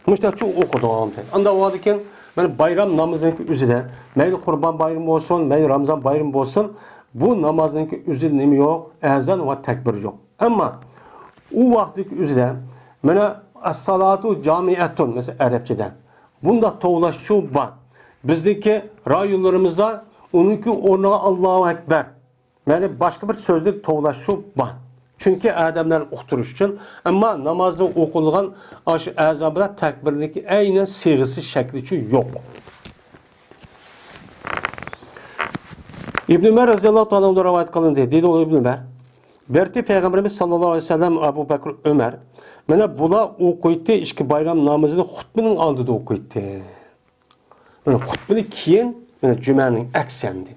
Müştəki okuduğum. Anda o adıken ben bayram namazının üzerinde, meyli kurban bayramı olsun, meyli Ramazan bayramı olsun, bu namazın üzerinde nemi yok, azan ve tekbir yok. Ama o vaxtdaki üzerinde, bana as-salatu camiatun, mesela Arapçadan. Bunda toğlaşıyor var. Bizdeki rayonlarımızda onunki ornağa Allahu Ekber. Yani başka bir sözlük toğlaşıyor var. Çünkü adamlar oxturuş için. Ama namazda okulgan azabıda tekbirindeki aynen sığısı şekli yok. İbn Ömer radıyallahu anh'dan rivayet kılındı. Dedi o İbn Ömer. Berti Peygamberimiz sallallahu aleyhi ve sellem Abu Bakr Ömer. Mene bula okuydu işki bayram namazını hutbinin aldığı okuydu. Mene hutbini kiyin, mene cümenin eksendi.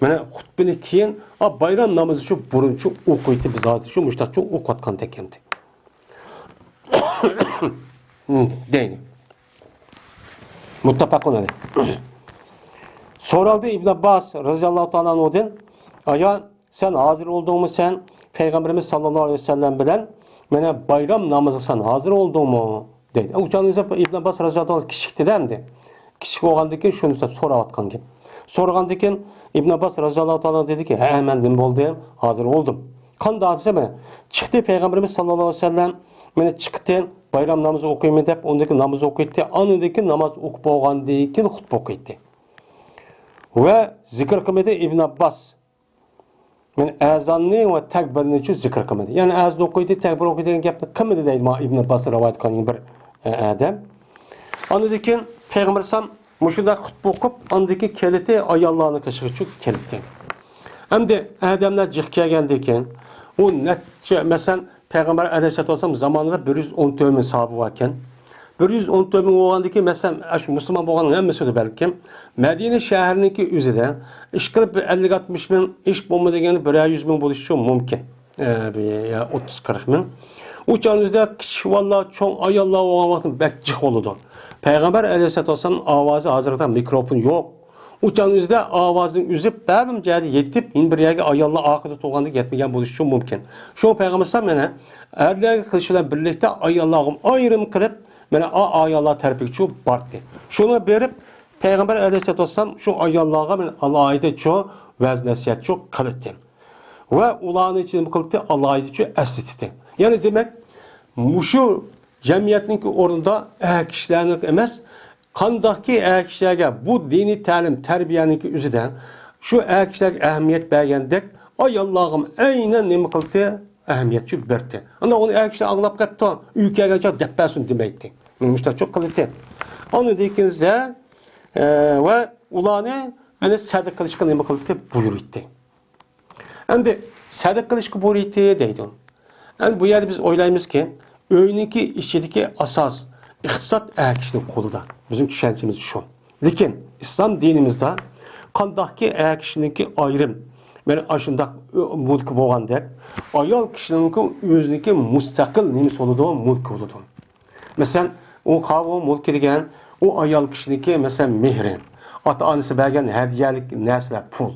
Mene hutbini kiyin, bayram namazı şu buruncu okuydu biz azı şu müştak okutkan tekendi. Deyni. Muttafakun aleyh. Soraldı İbn Abbas radıyallahu anh'dan odin. Aya sen hazır olduğumu sen Peygamberimiz sallallahu aleyhi ve sellem bilen mene bayram namazı sen hazır olduğumu dedi. Uçanınızda İbn Abbas radıyallahu anh kişikti dendi. Kişik oğandaki şunu soravatkan gibi. Sorgandikin İbn Abbas radıyallahu anh dedi ki hemen dim oldu hazır oldum. Kan dağıtısa mene çıktı Peygamberimiz sallallahu aleyhi ve sellem mene çıktı bayram namazı okuyayım deyip ondaki namazı okuydu. Anındaki namaz okup oğandaki hutbe okuydu. Ve zikr kılmadı İbn Abbas. Yani azanını ve tekbirini için zikr kılmadı. Yani azan okuydu, tekbir okuydu diyen gapni kılmadı deydi İbn Abbas rivayet kılan bir adam. Anıdaki Peygamber sam muşunda hutbe okup anıdaki keliti ayallarını kaşığı çok kelitti. Hem de adamlar cihkiyagandayken o netçe mesela Peygamber aleyhisselatü vesselam zamanında 114 bin sahabı varken 114 bin oğandaki mesela Müslüman boğanın hemmesi de belki Medine şehriniki üzerinde iş kılıp 50-60 bin iş bomba degeni 100 bin buluşu mümkün. 30-40 bin. Uçağınızda vallahi çok ayallah oğamakın bekcik oludu. Peygamber aleyhisselatü vesselam avazı hazırlıkta mikrofon yok. Uçağınızda avazını üzüp bәлім cəhədi yetip bir yerге ayallah akıda toğandı getmegen buluşu mümkün. Şu Peygamber sallallahu aleyhi ve sellem erlerge kılıçıyla birlikte ayallahım ayrım kırıp ayallah terpikçi bardı. Şuna berip Peygamber aleyhisselatü vesselam şu ayallaha Allah'ayda çok veznəsiyyət çok kılıttı. Ve ulağın için kılıttı Allah'ayda çok əslitti. Yani demek şu cemiyetin orada kişilerin emez qandaqki kişilerge bu dini ta'lim terbiyeninki üzüden şu kişilerge ehemmiyet bergendek ay Allah'ım aynen nemi kıldı ehemmiyetçi berdi. Ana onu kişiler anlap kaptı. Ülkeye çok deppersun demekti. Müşter çok kılıttı. Onu dikinizde ve ulanı yani sadık kılışkı nemi kıldı buyurdu. Şimdi sadık kılışkı buyurdu deydi. Yani bu yerde biz oylayımız ki öğündeki işçideki asas İktisat kişinin koluda. Bizim düşüncemiz şu. Lakin İslam dinimizde kandaki kişininki ayrım. Yani aşında mülk boğandak. Ayal kişininki özünki müstakil neymiş oludu? Mülk oludu. Mesela o kavu mülk edigen o ayal kişininki mesela mehri. Ata-anası bergen hediyelik nesle pul.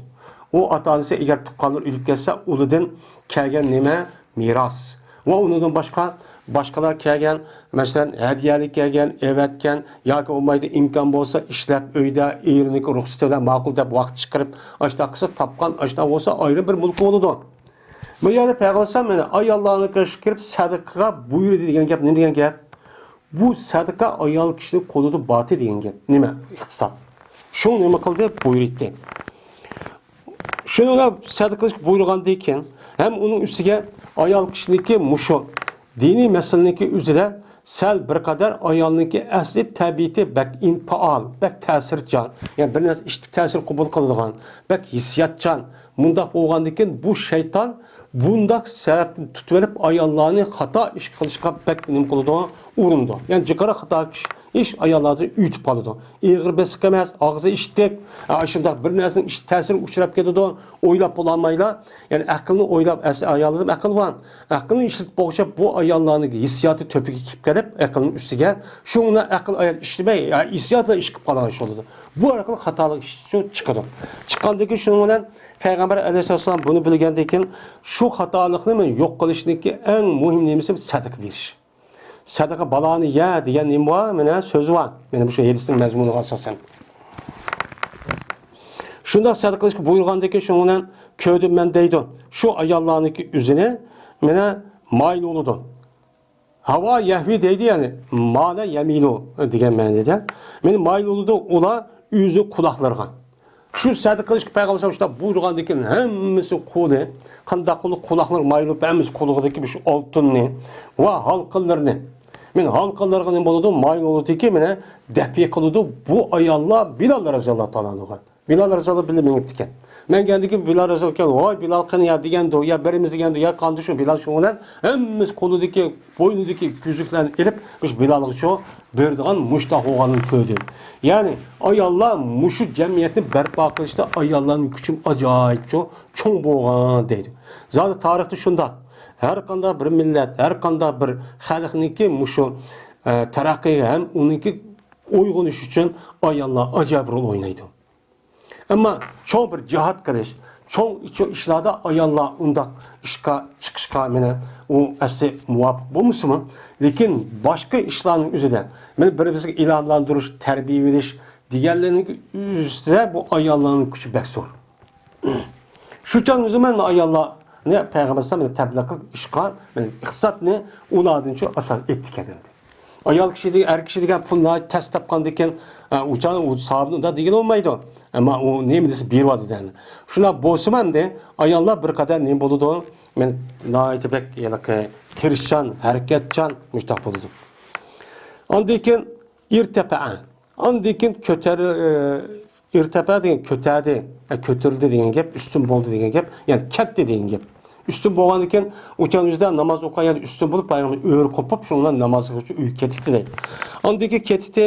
O ata-anası eğer tukalır ülüp gelse uludan kelgen neme miras. Ve ondan başkalar kelgen mesela hediyelik kelgen, evetken ya ki olmaydı imkan bolsa işlep öyde eğrinik ruhsatıyla makul dep vaqt çıkarıp aştaqısı tapkan aştaq olsa ayrı bir mülk oludu. Bu yerde Peygamber ay Allah'ını karıştırıp sadaka buyurdu degan gap ne degan gap? Bu sadaka ayal kişinin koludu batı degan gap. Nima? İhtisab. Şunu nima qildi? Buyurdu. Şunu sadaka buyurgandan hem onun üstüge ayal kişiniki muşu dini meseleniki üzere sel bir kadar ayalınki asli tabiati bek infaal, bek tesircan. Yani bir nesli iştik tesir kubul kıldıgan, bek hissiyatcan. Mundak oğandikin bu şeytan bundak sebepten tutuverip ayallarını hata iş kılışka bek nim kılıdı, urundu. Yani çıkara hata iş ayallarını ütüp alıdı. İğir besik emez, ağzı iştik. Aşında bir nesli iş tesir uçurap gidiyordu. Oylap olanmayla. Yani aklını oylap ayarladım. Akıl var. Aklını işlet boğuşa bu ayallarını hissiyatı töpük ekip gelip aklının üstüge. Şununla akıl ayal işlemeye yani hissiyatla iş kalan iş oldu. Bu akıl hatalık iş çıkıyordu. Çıkandaki şununla Peygamber Aleyhisselam bunu bilgenden keyin şu hatalıkni yo'q qilishniki eng muhim nimasi sadaqa berish. Sadaqa balani ya degan nima bor? Mana so'zi bor. Mana bu hadisning mazmuniga asosan. Shunda sadaqa qilishga buyurgandan keyin shu bilan ko'rdim men deydi. Shu ayollarniki o'zini mana mayl bo'ladi. Hava yahvi deydi yani. Ma'na yaminu degan ma'noda. Meni mayl bo'ladi ular o'zi quloqlarga. Şu sadaqa qilishga Peygamber şunda buyurgandan keyin hammasi qo'li, qanday qilib quloqlar mayli hammasi qo'lig'idagi shu oltinni va halqalarni. Men halqalarga nima bo'ladi? Mayli bo'ladiki, mana dafiy qiladi bu ayollar Bilal roziyallohu ta'ala. Bilal roziyallohu bilmayapti ekan. Men kendiki Bilal roziyallohu "Voy Bilal qani ya" deganda, ya birimiz deganda, ya qanday shu Bilal shu bilan hammasi qo'lidagi, bo'ynidagi kuzuklarni ilib, shu Bilalga shu berdigan mushtaq bo'lganini ko'rdim. Yani ayollar muşu cemiyetini berpa qilishda ayollarning kuchi ajoyib cho'ng bo'lgan deydi. Zaten tarixda shunda. Har qanday bir millat, har qanday bir xalqniki muşu taraqqiga ham uniki uyg'unish uchun ayollar ajoyib rol o'ynaydi. Ama cho'ng bir jihad qilish, cho'ng ishlarda ayollar unda ishga chiqishga meni u asli muvofiq bo'lmasmi? Lekin boshqa ishlarning o'zida men birimizga ilhomlantirish, tarbiya verish deganlarning ustida bu ayollarning kuchi bak zo'r. Shu uchun men ayollarni Payg'ambar sallallohu tabliq qilib ishqa, men iqtisodni ulardan shu asos etdik endi. Ayol kishi degan, er kishi degan pulni tas topgandan keyin uchan u hisobni unda degan olmaydi. Ama o neymi dese bir var dedi. Şuna bo'lsa de ayollar bir qadar ne bo'ladi? Men nayet bek yalaqi tirishchan, harakatchan mushtaq bo'ladi. Ondan keyin irtifa. Ondan keyin irtifa degan ko'tardi, ko'tarildi degan gap, ustun bo'ldi degan gap, ya'ni katta degan gap. Ustun bo'lgandan keyin o'chanizda namoz o'qigan ustun bo'lib payg'ambar o'r qopib shundan namozga uy ketdi deydi. Ondan keyin ketdi.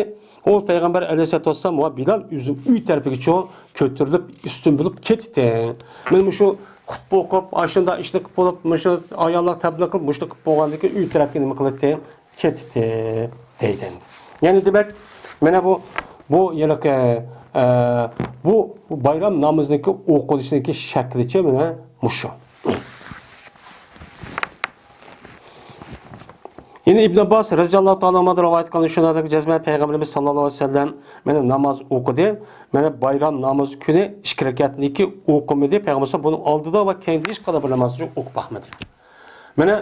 O Peygamber Aleyhisselatü Vesselam ve Bilal üzüm uy tarafiga çoğu kötürülüp üstün bulup ketdi. Men şu kutbu okup, aşında işini kıp olup, şu ayollar tabliğ kılıp, muşlu kıp olgandaki uy tarafiga nima qildi? Ketdi deydi. Yani demek, mana bu yılki bu bayram namazındaki o'qilishidagi shaklicha mana mushu. Yine İbn Abbas radıyallahu ta'ala anhu'dan rivayet kılınan şunadaki cezme Peygamberimiz sallallahu aleyhi ve sellem meni namaz okudu. Meni bayram namaz günü 2 rekatniki okumadı. Peygamber bunu aldı da ve kendi hiç kadar bir namazı okup bakmadı. Meni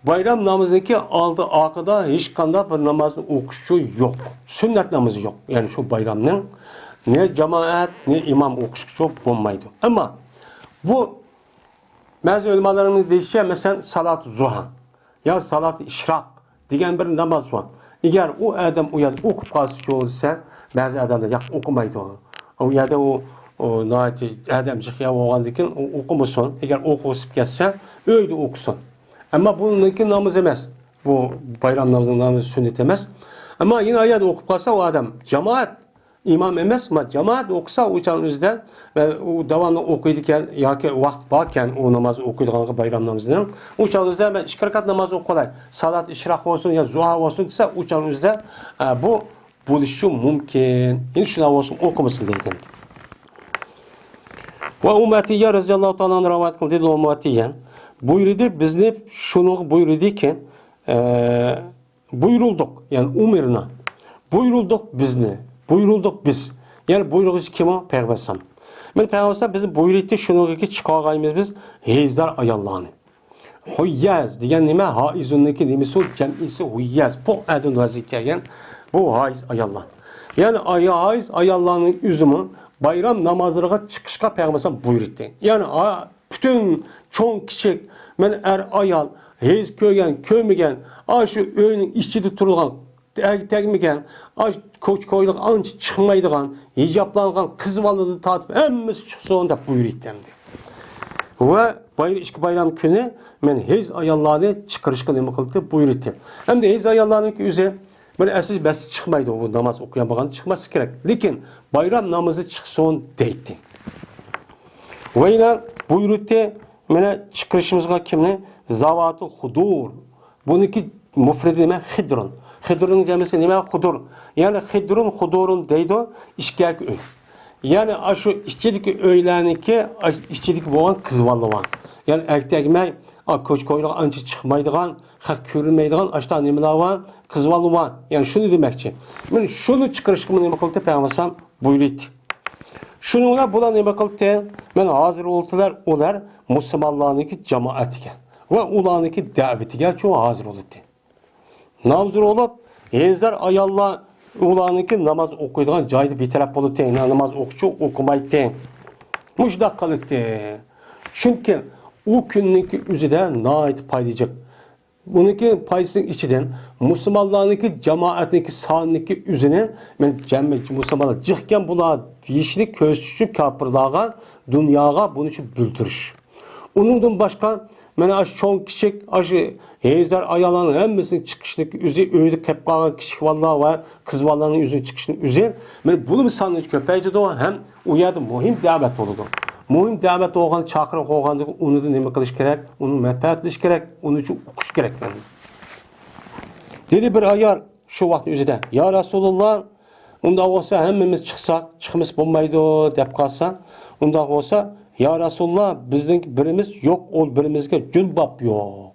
bayram namazındaki aldı arkada hiç kadar bir namazın okuşu yok. Sünnet namazı yok. Yani şu bayramın ne cemaat ne imam okuşu olmaydı. Ama bu bazı ulemalarımız değişiyor. Mesela salat-ı zuha ya salat-ı işrak degan bir namoz bor. Agar u odam u yerda o'qib qolsa bo'lsa, ba'zi odamlar yo'q o'qimaydi. U yerda u noati odam chiqib olgandan keyin o'qimasin. Agar o'qib ketsa, uyda o'qisin. Ammo buniki namoz emas. Bu bayram namozining namozi sunnat emas. Ammo yana yerda o'qib qolsa, u odam jamoat imom emas, ama jamoat o'qisa o'shan o'zida va u davomli o'qiydigan yoki vaqt borkan u namozni o'qiydigan bayram namozini o'shan o'zida men 2 rakat namoz o'qilay, salat ishroq bo'lsin yo zuha bo'lsin desa o'shan o'zida bu bo'lishi mumkin. Endi shuna bo'lsin o'qimasin deydi. Va ummatiya roziyallohu ta'ala rivoyat qildi ummatiya buyurdi bizni shuni buyurdiki buyuruldik, ya'ni umirna buyuruldik bizni buyurulduk biz. Yani buyruğucu kim o? Peygamber sallam. Men Peygamber bizi buyurdu şunuki çıkargayımız biz heyzlar ayallarını. Huyyaz degan nima? Haizunniki nimasi jamisi huyyaz. Bu adın vazifeyen bu haiz ayallar. Yani haiz ayallarının üzümü bayram namazlarına çıkışka Peygamber sallam buyurdu. Yani bütün çoğun küçük men er ayal heyz köygen köymegen şu öyünün içinde turulgan tegmigen ko'yliq ancha chiqmaydigan, hijoblangan qiz bolani tatib, hammasi chiqsin deb buyurdi endi. Va ikki bayram kuni men hez ayollarni chiqarishga nima qildi buyurdi. Hamda hez ayollarning o'zi bir asl bas chiqmaydi, bu namoz o'qigan bo'lganda chiqmasi kerak. Lekin bayram namozi chiqsin deydi. Va yana buyurdi, mana chiqarishimizga kimni? Zavatul hudur. Buniki mufridi nima? Xidron. Xidrun demesi nima? Hudur. Yani xidrun hudurun deydi, ishkak uy. Yani şu işçilik öğleniki işçilik boğan kızvallı var. Yani erkekmek koç koyluğa anca çıkmaydıgan, hak görülmeydigan aşta nemeler var, kızvallı var. Yani şunu demekçi. Ben şunu çıkarışımı neme kılıp yapmasam buyuruydu. Şununla bulan neme kılıp ben hazır oldular olar Müslümanlarınki cemaatiga ve ularınki davetiga çoğu hazır oldu. Nazır olup, ezler ayallar ularınki namaz okuyduğun caydı bir taraf oldu. Namaz okuchu okumaydı. Muşdak kalıttı. Çünkü o günlük üzerinde nait paylayacak. Bununki paysının içinden Müslümanlarınki cemaatindeki sahnindeki üzerine ben cemiyet Müslümanlar cıhken bula dişli közçü kapırlarga dünyaya bunu için güldürüş. Onundan başka ben aş çoğun kişik aşı hezler ayalanın hemmisinin çıkışlık üzü öyle kepkalan kişik vallahi var kız vallarının yüzünün çıkışını üzer. Ben bunu mu sanıcı köpeydi de hem uyadı muhim davet oldu. Muhim davet olğan çakırık olğandı onu da neme kılış gerek, onu menfaatliş gerek, onu için okuş gerek benim. Dedi bir ayar şu vakti üzüde. Ya Resulullah onda olsa hemmimiz çıksak, çıkmış bulmaydı dep kalsa, onda olsa ya Resulullah bizden birimiz yok, ol birimizge cülbab yok.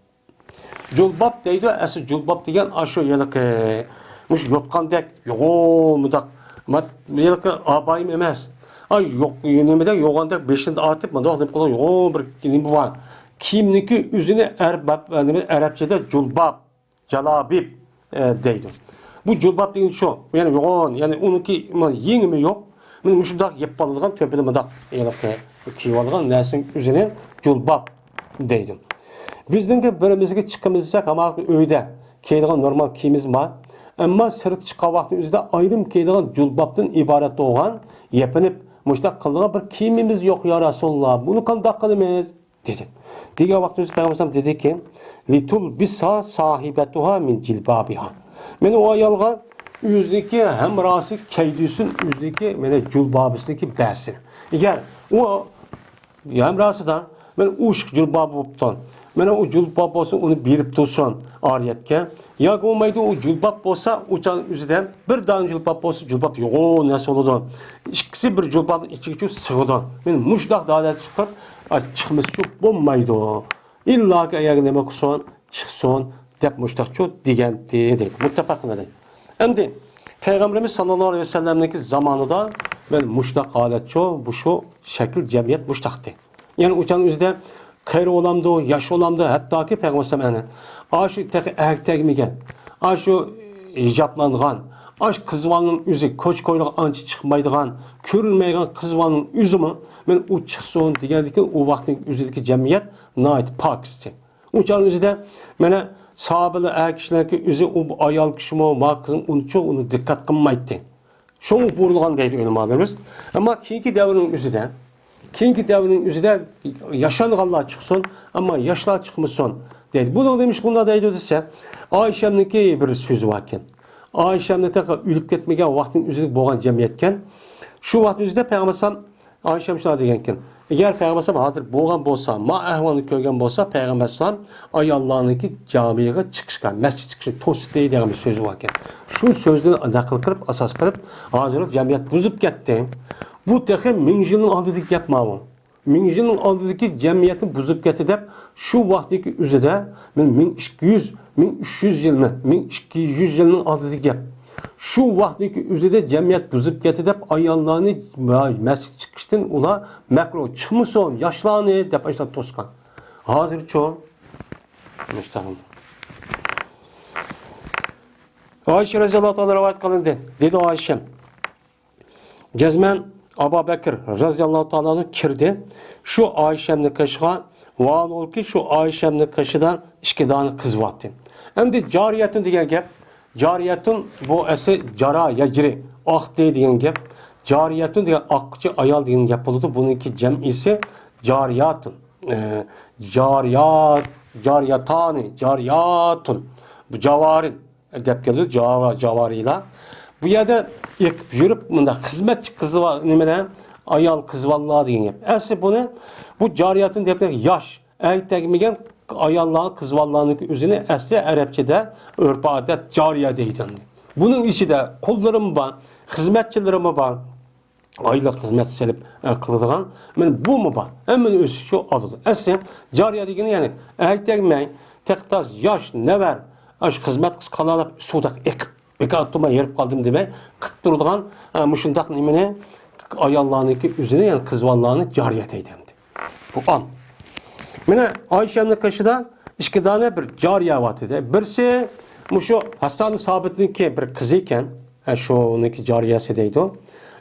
Cülbab deydi, asıl cülbab degen aşu yelik muş yotkan dek, yoğu mudak, yelik abayım emez. Ay yok, nemede yoğanda beşinde atıp mı? Doğru kolay. O bir kelime var. Kimniki üzerine Arapçada cülbab, calabib deydi. Bu cülbab dediğin şu. Yani yoğun, yani onunki yeni mi yok? Ben müşüdak yapılan tepede madak yani kivalıgan nesin üzerine cülbab deydi. Bizden de birimizge çıkımızsak ama öyde keydiğin normal kiyimiz var. Ama sırt çıkan vaktin üzerinde ayrım keydiğin cülbabdan ibaret olan yapınıp müştak kıldığı bir kimimiz yok ya Resulullah. Bunu kandak kılımız dedi. Diğer vaktimizde Peygamber dedi ki litul bisa sahibetuha min cilbabiha. Men o ayalga yüzdeki hem rası keydüsün yüzdeki mene cülbabısındaki bersin. Eğer o hem rasıdan men uşk cülbabı buptan. Mene o cülbab olsa onu birip tutsun ariyetke. Ya olmaydı o cülbab olsa uçan üzerinde bir tane cülbab olsa cülbab yok. O nasıl oldu? İkisi bir cülbabın içi sığdı. Ben muşdak dağda çıkıp çıkmış çok olmaydı. İlla ki eğer ne baksan çıksın dep muşdak çok digenti. Muttefakına değil. Şimdi Peygamberimiz sallallahu aleyhi ve sellem'deki zamanında ben muşdak alet çok bu şu şekil cemiyet muştaktı. Yani uçan üzerinde kayır olamdı, yaş olamdı, hatta ki Peygamber sallallahu aşı tek erkekmigen, aşı icaplanğan, aş kızvalının üzü koç koyluq ançı çıkmaydıgan, körülmeygen kızvalının üzümü men u çıksın degendiki o vaktin üzüdeki cemiyet nait paksti. Uçan üzüde mene sahabeler erkeklerki üzü o ayal kişimi ma kızım onu çok onu dikkat kılmaydı. Şunu buyurulgan deydi ölümalarımız. Ama kinki devrinin üzüde Kinki devrinin üzerinde yaşanğanlar çıksın ama yaşlar çıkmışsın dedi. Bunu demiş bunda deydi ise Ayşem'deki bir sözü varken Ayşem'de tekrar ülüp ketmegen vaktin üzerinde boğan cemiyetken şu vaktin üzerinde Peygamber Ayşem şuna degenken eğer Peygamber hazır boğan bolsa ma ahvanı körgen bolsa Peygamber ayallarınki camiye çıkışka mescid çıkışı tost deydiğim bir sözü varken şu sözleri nakıl kılıp asas kılıp hazır cemiyet bozup gitti. Bu tehe minjinin aldıdık yapmamı. Minjinin aldıdık cemiyetin bozup getirip şu vaktiki üzerinde 1200, 1300 yıl mı, 1200 yılın aldıdık yap. Şu vaktiki üzerinde cemiyet bozup getirip ayallarını mescid çıkıştın ula mekro çıkmışsın, yaşlarını depaşlar toskan. Hazır çoğu. Müstahım. Ayşe Rezallahu Teala rivayet kılındı. Dedi Ayşem. Cezmen Abu Bekir radıyallahu ta'ala'nın kirdi. Şu Ayşem'nin kaşığa vaan ol ki şu Ayşem'nin kaşıdan iki tane kız vardı. Hem de cariyetun diyen gep. Cariyetun bu esi cara yacri ah diyen gep. Cariyetun diyen akçı ayal diyen gep oldu. Bununki cem'isi cariyatun. Cariyatani, cariyatun. Bu cavarin. Dep geliyor cavarıyla. Bu yerde yürüp bunda hizmetçi kızı var nemeden ayal kız vallahi deyin yap. Aslı bunu bu cariyatın depnek yaş erkekmigen ayalların kız vallahının üzerine aslı Arapçada örf adet cariye deydi. Bunun içi de kullarım var, hizmetçilerim var. Aylık hizmet selip kıldıgan. Men bu mu var? Hemen ösüşü alıdı. Eslem cariye degeni yani aytagmay tektas yaş ne var? Aş hizmet kız kalalap sudak ekip bekatuma yerip kaldım demey. Kıp durduğan muşundaq nimene ayallarınki üzerine yani kızvallarını cariye eydemdi. Bu an. Mene Ayşem'nin kaşıda iki tane bir cariye vatide. Birisi muşu Hasan Sabit'inki bir kızı iken şu onunki cariyesi deydi o.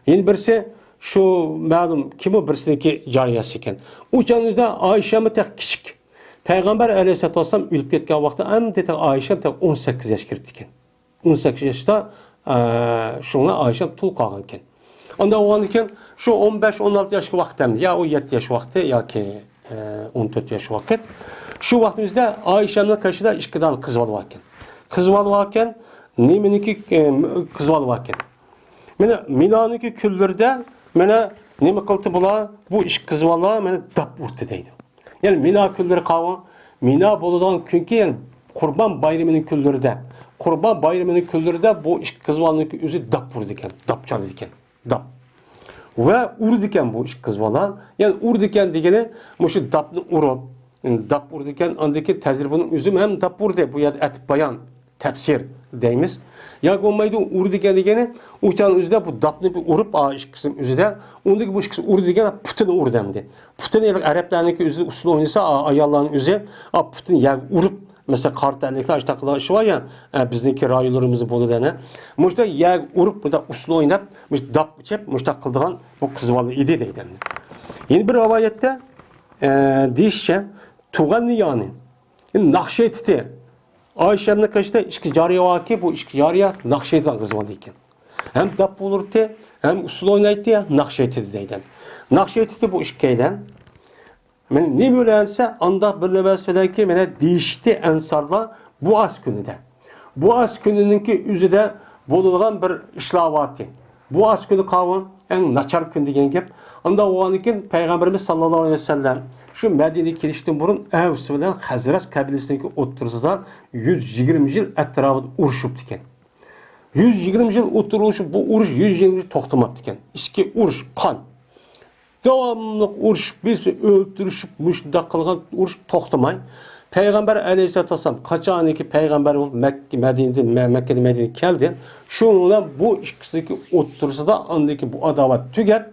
Yine birisi şu malum kim o birisininki cariyesi iken. O canlıda Ayşem'i tek küçük. Peygamber Aleyhisselatü Vesselam ölüp ketken vakti hem de Ayşem tek 18 yaş girdi iken. 18 yaşta şuna Ayşem tul kalgan iken. Onda o iken şu 15-16 yaş vaktimdi. Ya o 7 yaş vakti ya ki 14 yaş vakit. Şu vaktimizde Ayşem'in karşıda iki tane kız varken. Kız varken neminiki kız varken. Mene Mina'nınki küllerde mene nemi kıldı bula bu iş kız varla mene dap urtu deydi. Yani Mina külleri kavun Mina boludan çünkü yani Kurban Bayramı'nın küllerinde. Kurban Bayramı'nın küllerinde bu iş kız varlınki üzü dap vurdu iken, dap çaldı iken, dap. Ve urdiken bu iş kız varla yani urdiken degeni bu şu dapını urup yani dap urdiken andaki tezribinin üzüm hem dap vurdu bu ya et bayan tefsir deyimiz. Ya olmaydı urdiken degeni uçağın üzerinde bu dapını bir urup iş kısım üzerinde ondaki bu iş kısım urdiken putunu urdemdi. Putunu yani Araplarınki üzerinde usul oynasa ayarların üzerinde putunu ya urup mesela kartellikler işte takılan işi var ya bizdeki raylarımızı bolu dene. Muşta ya urup burada usul oynap dap çep muşta kıldığan bu kızvalı idi deyden. Yeni bir rivayette deyişçe Tuğanni yani Nakşet'ti. Ayşem'le kaçta işki cariye var ki bu işki cariye Nakşet'ten kızvalı iken. Hem dap olurdu hem usul oynaydı ya Nakşet'ti deyden. Nakşet'ti bu işkeyden. Men ne böyleyse anda bir mesele ki mene değişti ensarla bu az günüde. Bu az günününki üzüde bulunan bir işlavatı. Bu az günü kavun en naçar gün degen gep. Anda o anikin Peygamberimiz sallallahu aleyhi ve sellem şu Medine'ye girişten burun Evs bilen Hazret kabilesindeki oturusunda 120 yıl etrafında uruşup diken. 120 yıl oturuşup bu uruş 120 yıl toxtamap diken. İşki uruş kan. Devamlı uruş, birisi öldürüşüp, müştəq qılğan uruş toxtamay. Peygamber Aleyhisselatü Vesselam kaçan ki Peygamber Mekke'de Medine'ye geldi. Şununla bu ikisindeki otursa da andaki bu adavat tüger.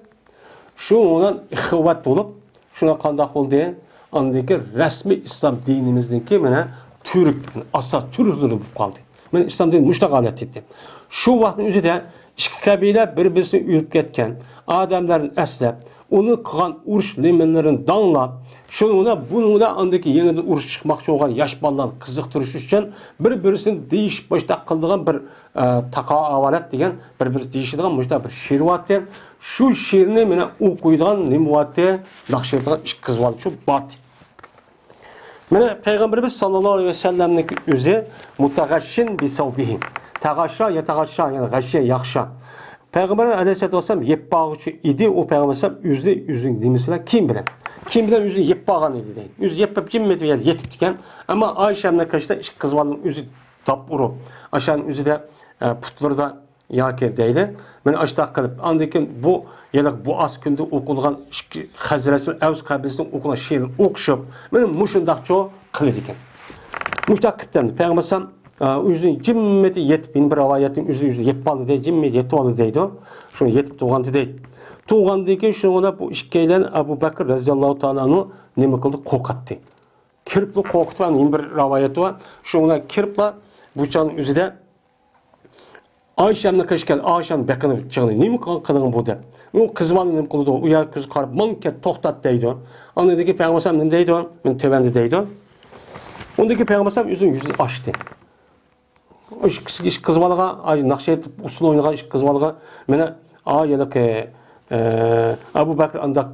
Şununla ihvat olup, şuna kandak oldu diye andaki resmi İslam dinimizdeki mene Türk, asal Türk'lüğü kaldı. Ben İslam dini müştəq alet ettim. Şu vaktin üzerinde iki kabile birbirini ürüp ketken, adamların eslep, onu kılan uruş limenlerin danlap, şununla bununla andaki yeniden uruş çıkmakçı olan yaş ballar kızıktırış için birbirisini değiş başta kıldığın bir taka avalet degen birbirisi değiştiğin başta bir şiir vaatı. Şu şiirini mene okuyduğun nimvatı nakşediğin iş kız var. Şu bat. Mene Peygamberimiz sallallahu aleyhi ve sellem'nin özü mutagaşşin bi savbihim. Tagaşşa ya tagaşşa yani gaşşe yakşa. Peygamber Aleyhisselatü Vesselam yep bağıcı idi. O Peygamber yüzün demesiyle kim bilen? Kim bilen yüzün yep bağan idi değil. Yüz yep cimmedi yani yetip diken. Ama Ayşem'le kaçta iş kızvalının yüzü tapuru. Aşağının yüzü de putları da yake değil. Ben açta kalıp andaki bu yani bu az günde okulgan Hazret'in Evs kabilesinden okulan şiirini okuşup benim muşundaq çoğu kılıdı diken. Muştaq kıttandı. Peygamber yüzün cimmeti yetip, bir ravayetin yüzü yetip aldı değil, cimmeti yetip aldı deydi o. Şunu yetip tuğandı değil. Tuğandı ki şuna bu işkeylen Ebu Bekir Reziyallahu Teala'nı nemi kıldı? Kokattı. Kirpli koktu var, bir ravayeti var. Şuna kirpla bu çanın yüzü de Ayşem'le kaçken Ayşem Bekir'in çağını nemi kılığın bu de. O kızmanın nemi kıldı o. Uya kız karıp manket tohtat deydi o. Anladaki Peygamber ne deydi o? Ben tevendi deydi o. Ondaki Peygamber yüzünü açtı. İş kızmalığa, nakşe usul oynayan iş kızmalığa, mene ayılık Ebu Bekir andak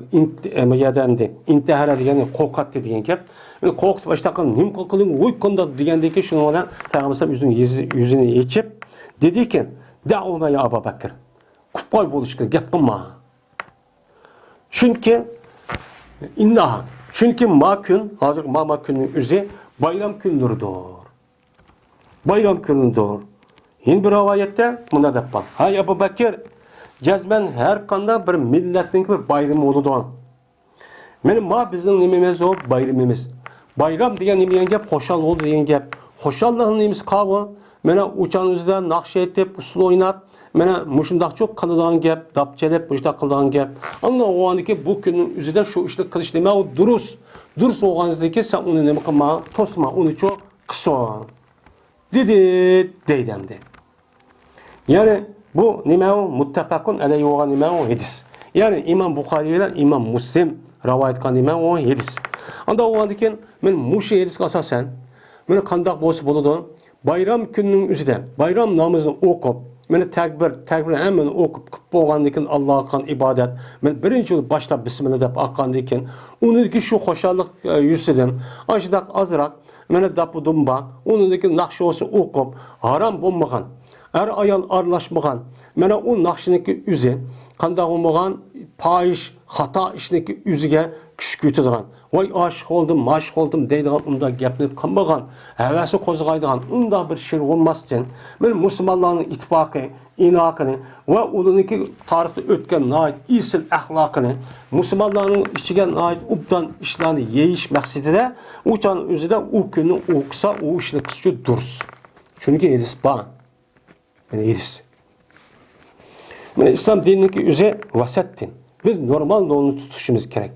yedendi, intihar yani korkat dediğin gibi. Yani korktu baştakın nim kalkılın uykunda diyendeki şunu olan Peygamber yüzünü geçip dedi ki, "Da'uma ya Ebu Bekir, kupay buluşku yapma." Çünkü innaha, çünkü makün, hazır makünün üzeri bayram gündürdür. Bayram günüdür. Yine bir rivayette buna da bak. Hay Ebu Bekir, Cezmen her kanda bir milletin bir bayramı oldu. Mana bizning nimamiz o bayramimiz. Bayram degan nima gap? Xo'shal bo'ldi degan gap. Xo'shallikni nimiz qavi? Mana o'chanimizda naqsh aytib, usul o'ynab, mana mushundaqchoq qiladigan gap, dapchalab, mushtaq qiladigan gap. Ammo o'g'aniki bu kunning o'zida shu ishni qilish nima u durust. Durust o'g'anizdagi sen uni nima qilma, to'sma, uni cho'q qilsin. Deydimdi. Yani bu nima u muttafaqun alayhi bo'lgan nima u hadis. Yani İmam Buxoriy bilan İmam Muslim rivoyat qilgan nima u hadis. Anda o'g'andikin men mushu hadisga asosan meni qandoq bo'lsa bo'ladi? Bayram kunning o'zida bayram namozini o'qib, meni takbir hammani o'qib qilib bo'lgandan keyin Allohga qilgan ibodat, men birinchi boshlab bismillah deb aytgandan keyin uniki shu xo'shallik yuzidan ashidaq azroq meni dapudumba, uniki naqshasi o'qib, harom bo'lmagan, er ayol aralashmagan, mana u naqshniki o'zi qandoq bo'lmagan fahish, xato ishniki o'ziga kuch ko'targan. Voy aşık oldum deydigan unda gapni qilmagan, havasi qo'zg'aydigan unda bir she'r bo'lmasdan, men musulmonlarning ittifoqi, inoqini va ularniki tarixda o'tgan noit isil axloqini musulmonlarning ichiga noit ubdan ishlarni yeyish maqsadida o'chan o'zida u kunni o'qisa, u ishni qilishga durust. Chunki hadis bor. Mana hadis. Mana islom diniki o'zi vasat din. Biz normal yo'lni tutishimiz kerak.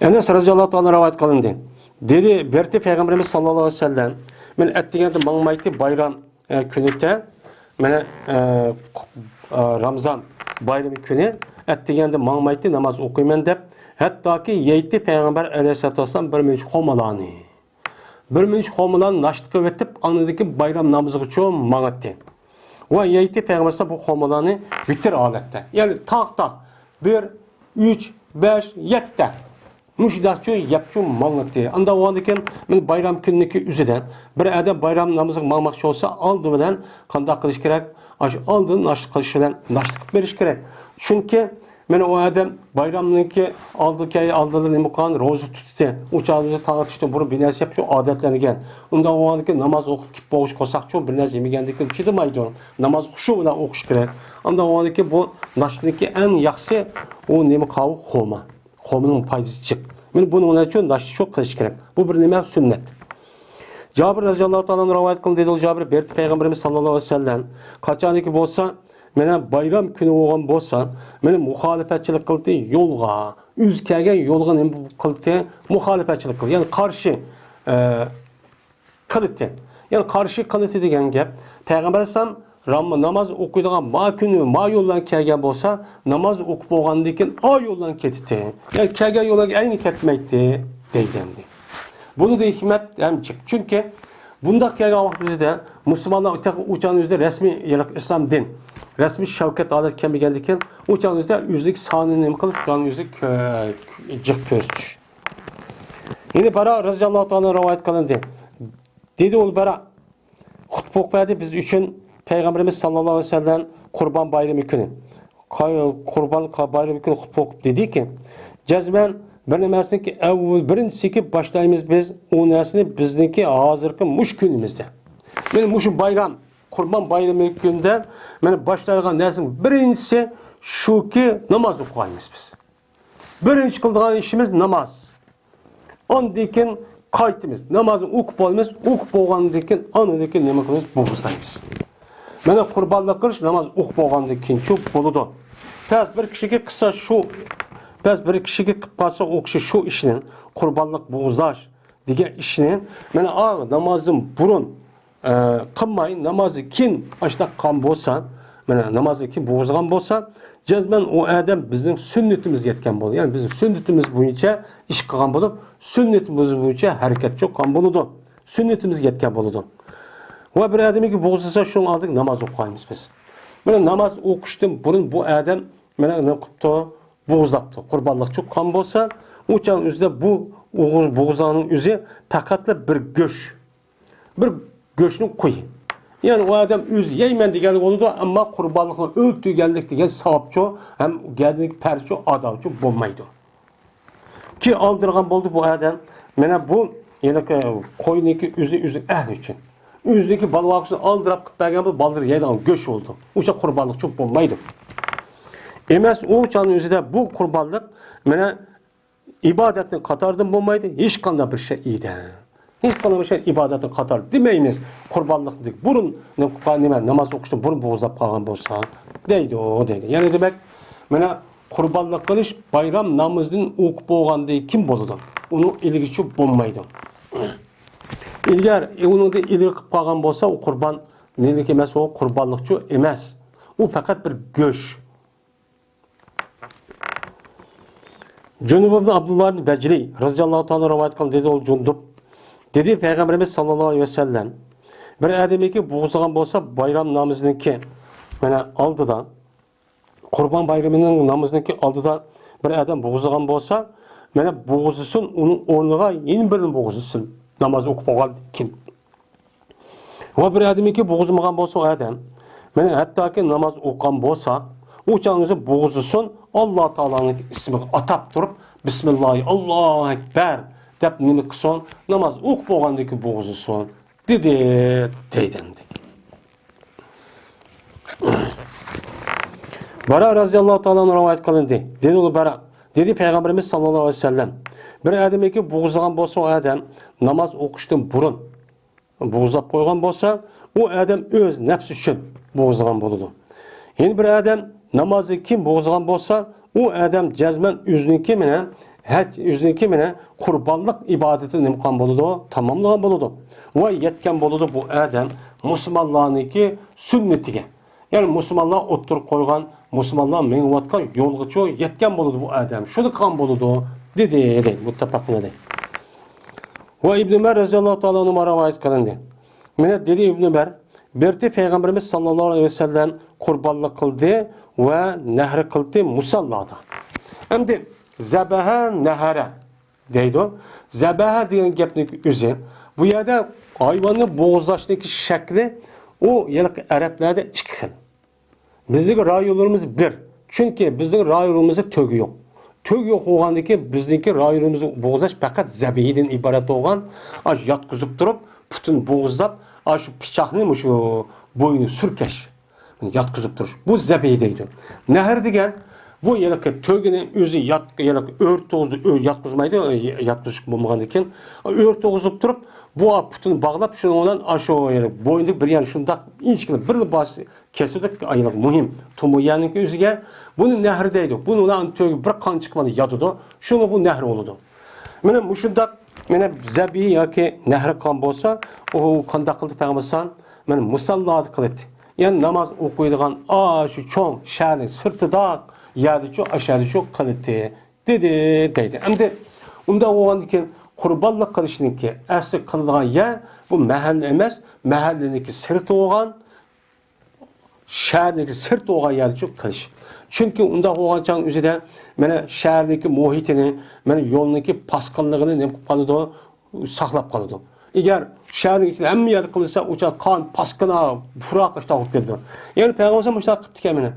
Enes radhiyallohu ta'ala rivoyat qilindi. Dedi, berti Peygamberimiz sallallohu alayhi vasallam, men atdiganda mangmaydi bayram kunida, mana Ramazon bayrami kuni atdiganda mangmaydi namoz o'qiyman deb, hattoki yeyti Peygamber alayhisolatu vasallam bir minch xomalani. Bir minch xomalani nashd qilib etib, anadagi bayram namoziga cho'm mang'atdi. Va yeyti Peygamber bu xomalani bitir holatda. Ya'ni taq 1 3 5 7 Müşdakçı yapçı mağnatı. Anda o adeken men bayram gününki üzüden bir adam bayram namazı mağmakçı olsa aldı bilen kandak kılış gerek. Aldı naşlık kılış bilen naşlık veriş gerek. Çünkü men o adam bayramınki aldığı nimukan rozu tuttu. Uçağımızı tanıtıştı. Bunu bir nesi yapıyor adetlerine gel. Unda o adeken namaz okup kip boğuş kosakçı bir nesi yemegendeki çıdımaydı onu. Namaz kuşu ile okuş gerek. Anda o adeki bu naşlıkki en yaksı o nimukavu xoma. Qo'mning foydasi chiq. Men buni o'ylash uchun nashni çok qilish kerak. Bu bir nima sünnet. Jabir radhiyallohu ta'ala rivoyat qildi dedi Jabir berdi Peygamberimiz sallallohu alayhi vasallam. Qachoniki bo'lsa, mena bayram kuni bo'lgan bo'lsa, meni muxolifatchilik qildi yo'lga, o'z kelgan yo'lga nima qildi? Muxolifatchilik qildi. Ya'ni qarshi qildi. Ya'ni qarshi qildi degan gap Peygamber sallam namoz o'qiydigan ma kuni ma yo'ldan kelgan bo'lsa, namoz o'qib bo'lgandan keyin o yo'ldan ketdi. Ya'ni kelgan yo'lga ayni ketmaydi deydi. Buni da hikmat ham chiq. Chunki bunda kelgan vaqtimizda musulmonlar o'chanimizda rasmiy islom din, rasmiy shavkat odat kelmagandan keyin o'chanimizda o'zlik sonini nima qilib, o'zlik jiq ko'rsatish. Yine Bara radhiyallohu ta'ala rivoyat qilindi. Dedi u Bara xutba o'qiydi biz uchun Peygamberimiz sallallahu aleyhi ve sellem Kurban Bayramı günü. Kurban Bayramı günü xutba o'qib dedi ki, cezmen bir nimasini ki birincisi ki başlayımız biz o nesini bizdeki hazırki muş günümüzde. Benim muşun bayram, Kurban Bayramı gününden benim başlayacağım nesin birincisi şu ki namaz okuyayımız biz. Birinci kıldığın işimiz namaz. Ondan keyin qaytimiz, namazı o'qib olamiz, o'qib bo'lgandan keyin anadagi nima qilamiz? Bo'g'izlaymiz. Mana qurbonlik qilish namoz o'qib bo'lgandan keyin cho'p bo'ladi. Pes bir kishiga qilsa shu, pes bir kishiga qilib qolsa o kishi shu ishni, qurbonlik bo'g'izlash degan ishni mana namozdan burun qilmay, namozni keyin ashta qilgan bo'lsa, mana namozni keyin bo'g'izgan bo'lsa, jazman o adam bizning sunnatimizga yetgan bo'ladi. Ya'ni bizning sunnatimiz bo'yicha ish qilgan bo'lib, sunnatimiz bo'yicha harakat qilgan bo'ladi. Sunnatimizga yetgan bo'ladi. Va bir odamga bo'g'izlasa shunga oldik namoz o'qiymiz biz. Mana namoz o'qishdan burun bu odam mana nima qilibdi? Bo'g'izlabdi. Qurbonlik chiqqan bo'lsa, o'chan o'zida bu bo'g'izlarning o'zi faqat bir go'sht. Bir go'shtni qo'yi. Yani o adam öz yeymen degani bo'ladi, ammo qurbonlikni o'ltirganlik degan savobchi ham geldik perço adamchi bo'lmaydi. Ki aldırgan bo'ldi bu adam. Mana bu yana qo'yniki o'zi ahli uchun. O'zidagi balvoqni aldirab qilib bergan bu baldir yeydigan go'sht bo'ldi. O'sha qurbonlik çok bo'lmaydi. Emas, o'shaning o'zida bu qurbonlik mana ibodatning qatoridan bo'lmaydi, hech qanday bir şey edi. Hech qanday bir şey ibodatning qatori demaymiz. Qurbonlikni burun nima namoz o'qishni burun bo'g'izlab qolgan bo'lsa, deydi. Ya'ni demak, mana qurbonlik qilish bayram namozidan o'qib bo'lgandan kim bo'ladi? Uni ilgichi bo'lmaydi. Ilgar uningda ilgi qilib qolgan bo'lsa, u qurbon nega emas, u qurbonlikchi emas. U faqat bir go'sht. Cundub ibn Abdullah ibn Becri radıyallahu ta'ala rivayet kıldı dedi ol Cundub. Dedi Peygamberimiz sallallahu aleyhi ve sellem bir adamiki boğuzlagan bolsa bayram namazınınki mana aldıdan Kurban bayramının namazınınki aldıdan bir adam boğuzlagan bolsa mana boğuzlusun onun ornuğa yeni birini boğuzlusun namaz okup olgan kim? Ve bir adamiki boğuzlamagan bolsa o adam mana hatta ki namaz okugan bolsa o çağınızı boğuzlusun Allah Teala'nın ismini atap durup Bismillahi Allahu Ekber dep nimi kıson namaz okup olgandaki boğuzlusun dedi deydendi. Bara razıyallahu Teala'nın rivayet kılındı. Dedi onu Bara. Dedi Peygamberimiz sallallahu aleyhi ve sellem bir adamki boğuzlagan bolsa o adam namaz okuştan burun boğuzlap koygan bolsa o adam öz nefsi üçün boğuzlagan boludu. Yani bir adam namazı kim boğuzlagan bolsa o adam cezmen üzününki mine kurbanlık ibadeti nimkan boludu, tamamlagan boludu. Ve yetken boludu bu adam Müslümanlarınki sünnetiga. Yani Müslümanlar oturup koygan, Müslümanlar menvatkan yolguçu yetken boludu bu adam. Şunu kan boludu dedi muttafaqun aleyh. Ve İbn Ömer radıyallahu ta'ala numara rivayet kılındı. Mine dedi İbn Ömer berti Peygamberimiz sallallahu aleyhi ve sellem kurbanlık kıldı ve nehri kıldı musallada. Hem de zebaha nehre deydi o. Zebaha diyen gepnin özü. Bu yerde hayvanın boğuzlaştaki şekli o yıllık Araplarda iki xil. Bizning rayonlarımız bir. Çünkü bizning rayonumuzda tögü yok. Tögü yok olgandaki bizdeki rayonumuzu boğuzlaş fakat zebihiden ibaret olgan. Aş yatkızıp durup bütün boğuzlap aş bıçakını şu boyunu sürkeş. Yatkızıp duruş. Bu zebihi deydi. Nehir degen bu yıllık tögünün özü yıllık ört oğuzu yatkızmaydı. Yatkızık bulmağındaki ört oğuzup durup bu putunu bağlap şunu olan aşağı yıllık boyundaki bir yani şunda inçkili bir baş kesiyorduk ayılık mühim. Tumu yanın özüge bunu nehir deydi. Bunu olan tögü bir kan çıkmadı yadıdı. Şunu bu nehir oludu. Benim şunda benim zebihi ya ki nehir kan bolsa o kanda kıldı peygambersan benim musalladı kıldı. Yani namaz okuyduğun şu çoğun şehrin sırtıda yerde çok aşağıda çok kıldı dedi. Hem de onda o andaki kurbanlık kılışınınki asli kılınan yer bu mahalle emez. Mahalleniki sırtı olan şehirindeki sırtı olan yerde çok kılış. Çünkü onda olan çağın üzerinde bana şehirindeki muhitini, bana yolundaki paskanlığını ne kalıdı saklap kalıdı. Eğer şehrin içinde hem yerde kılırsa uçak kan paskına furak iştahut geldi. Yani Peygamber müştak kıptı kemine.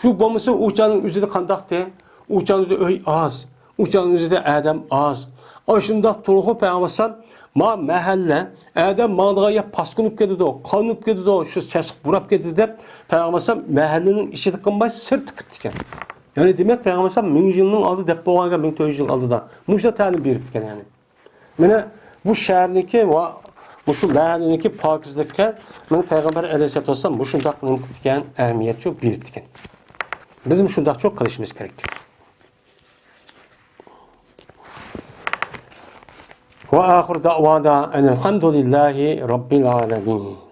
Şu bombası uçağın üzerinde kandaktı. Uçağın üzerinde öy az. Uçağın üzerinde adam az. Aşında turuğu Peygamber ma mahalle adam mağdaya paskınıp geldi o, kanıp geldi o, şu ses burap geldi de Peygamber mahallenin işi tıkınmay sırt kıptı. Yani demek Peygamber 1000 yılının aldı depo olan 1400 yıl aldı da. Muşta talim birikti yani. Mene bu şehirdeki ve bu şu mahalleniki pakizlikte mene Peygamber aleyhisselatü vesselam bu şundak nimkitiken ehemmiyet çok biriktiken. Bizim şundak çok kılışımız gerekti. Ve ahir da'vada enelhamdülillahi rabbil alemin.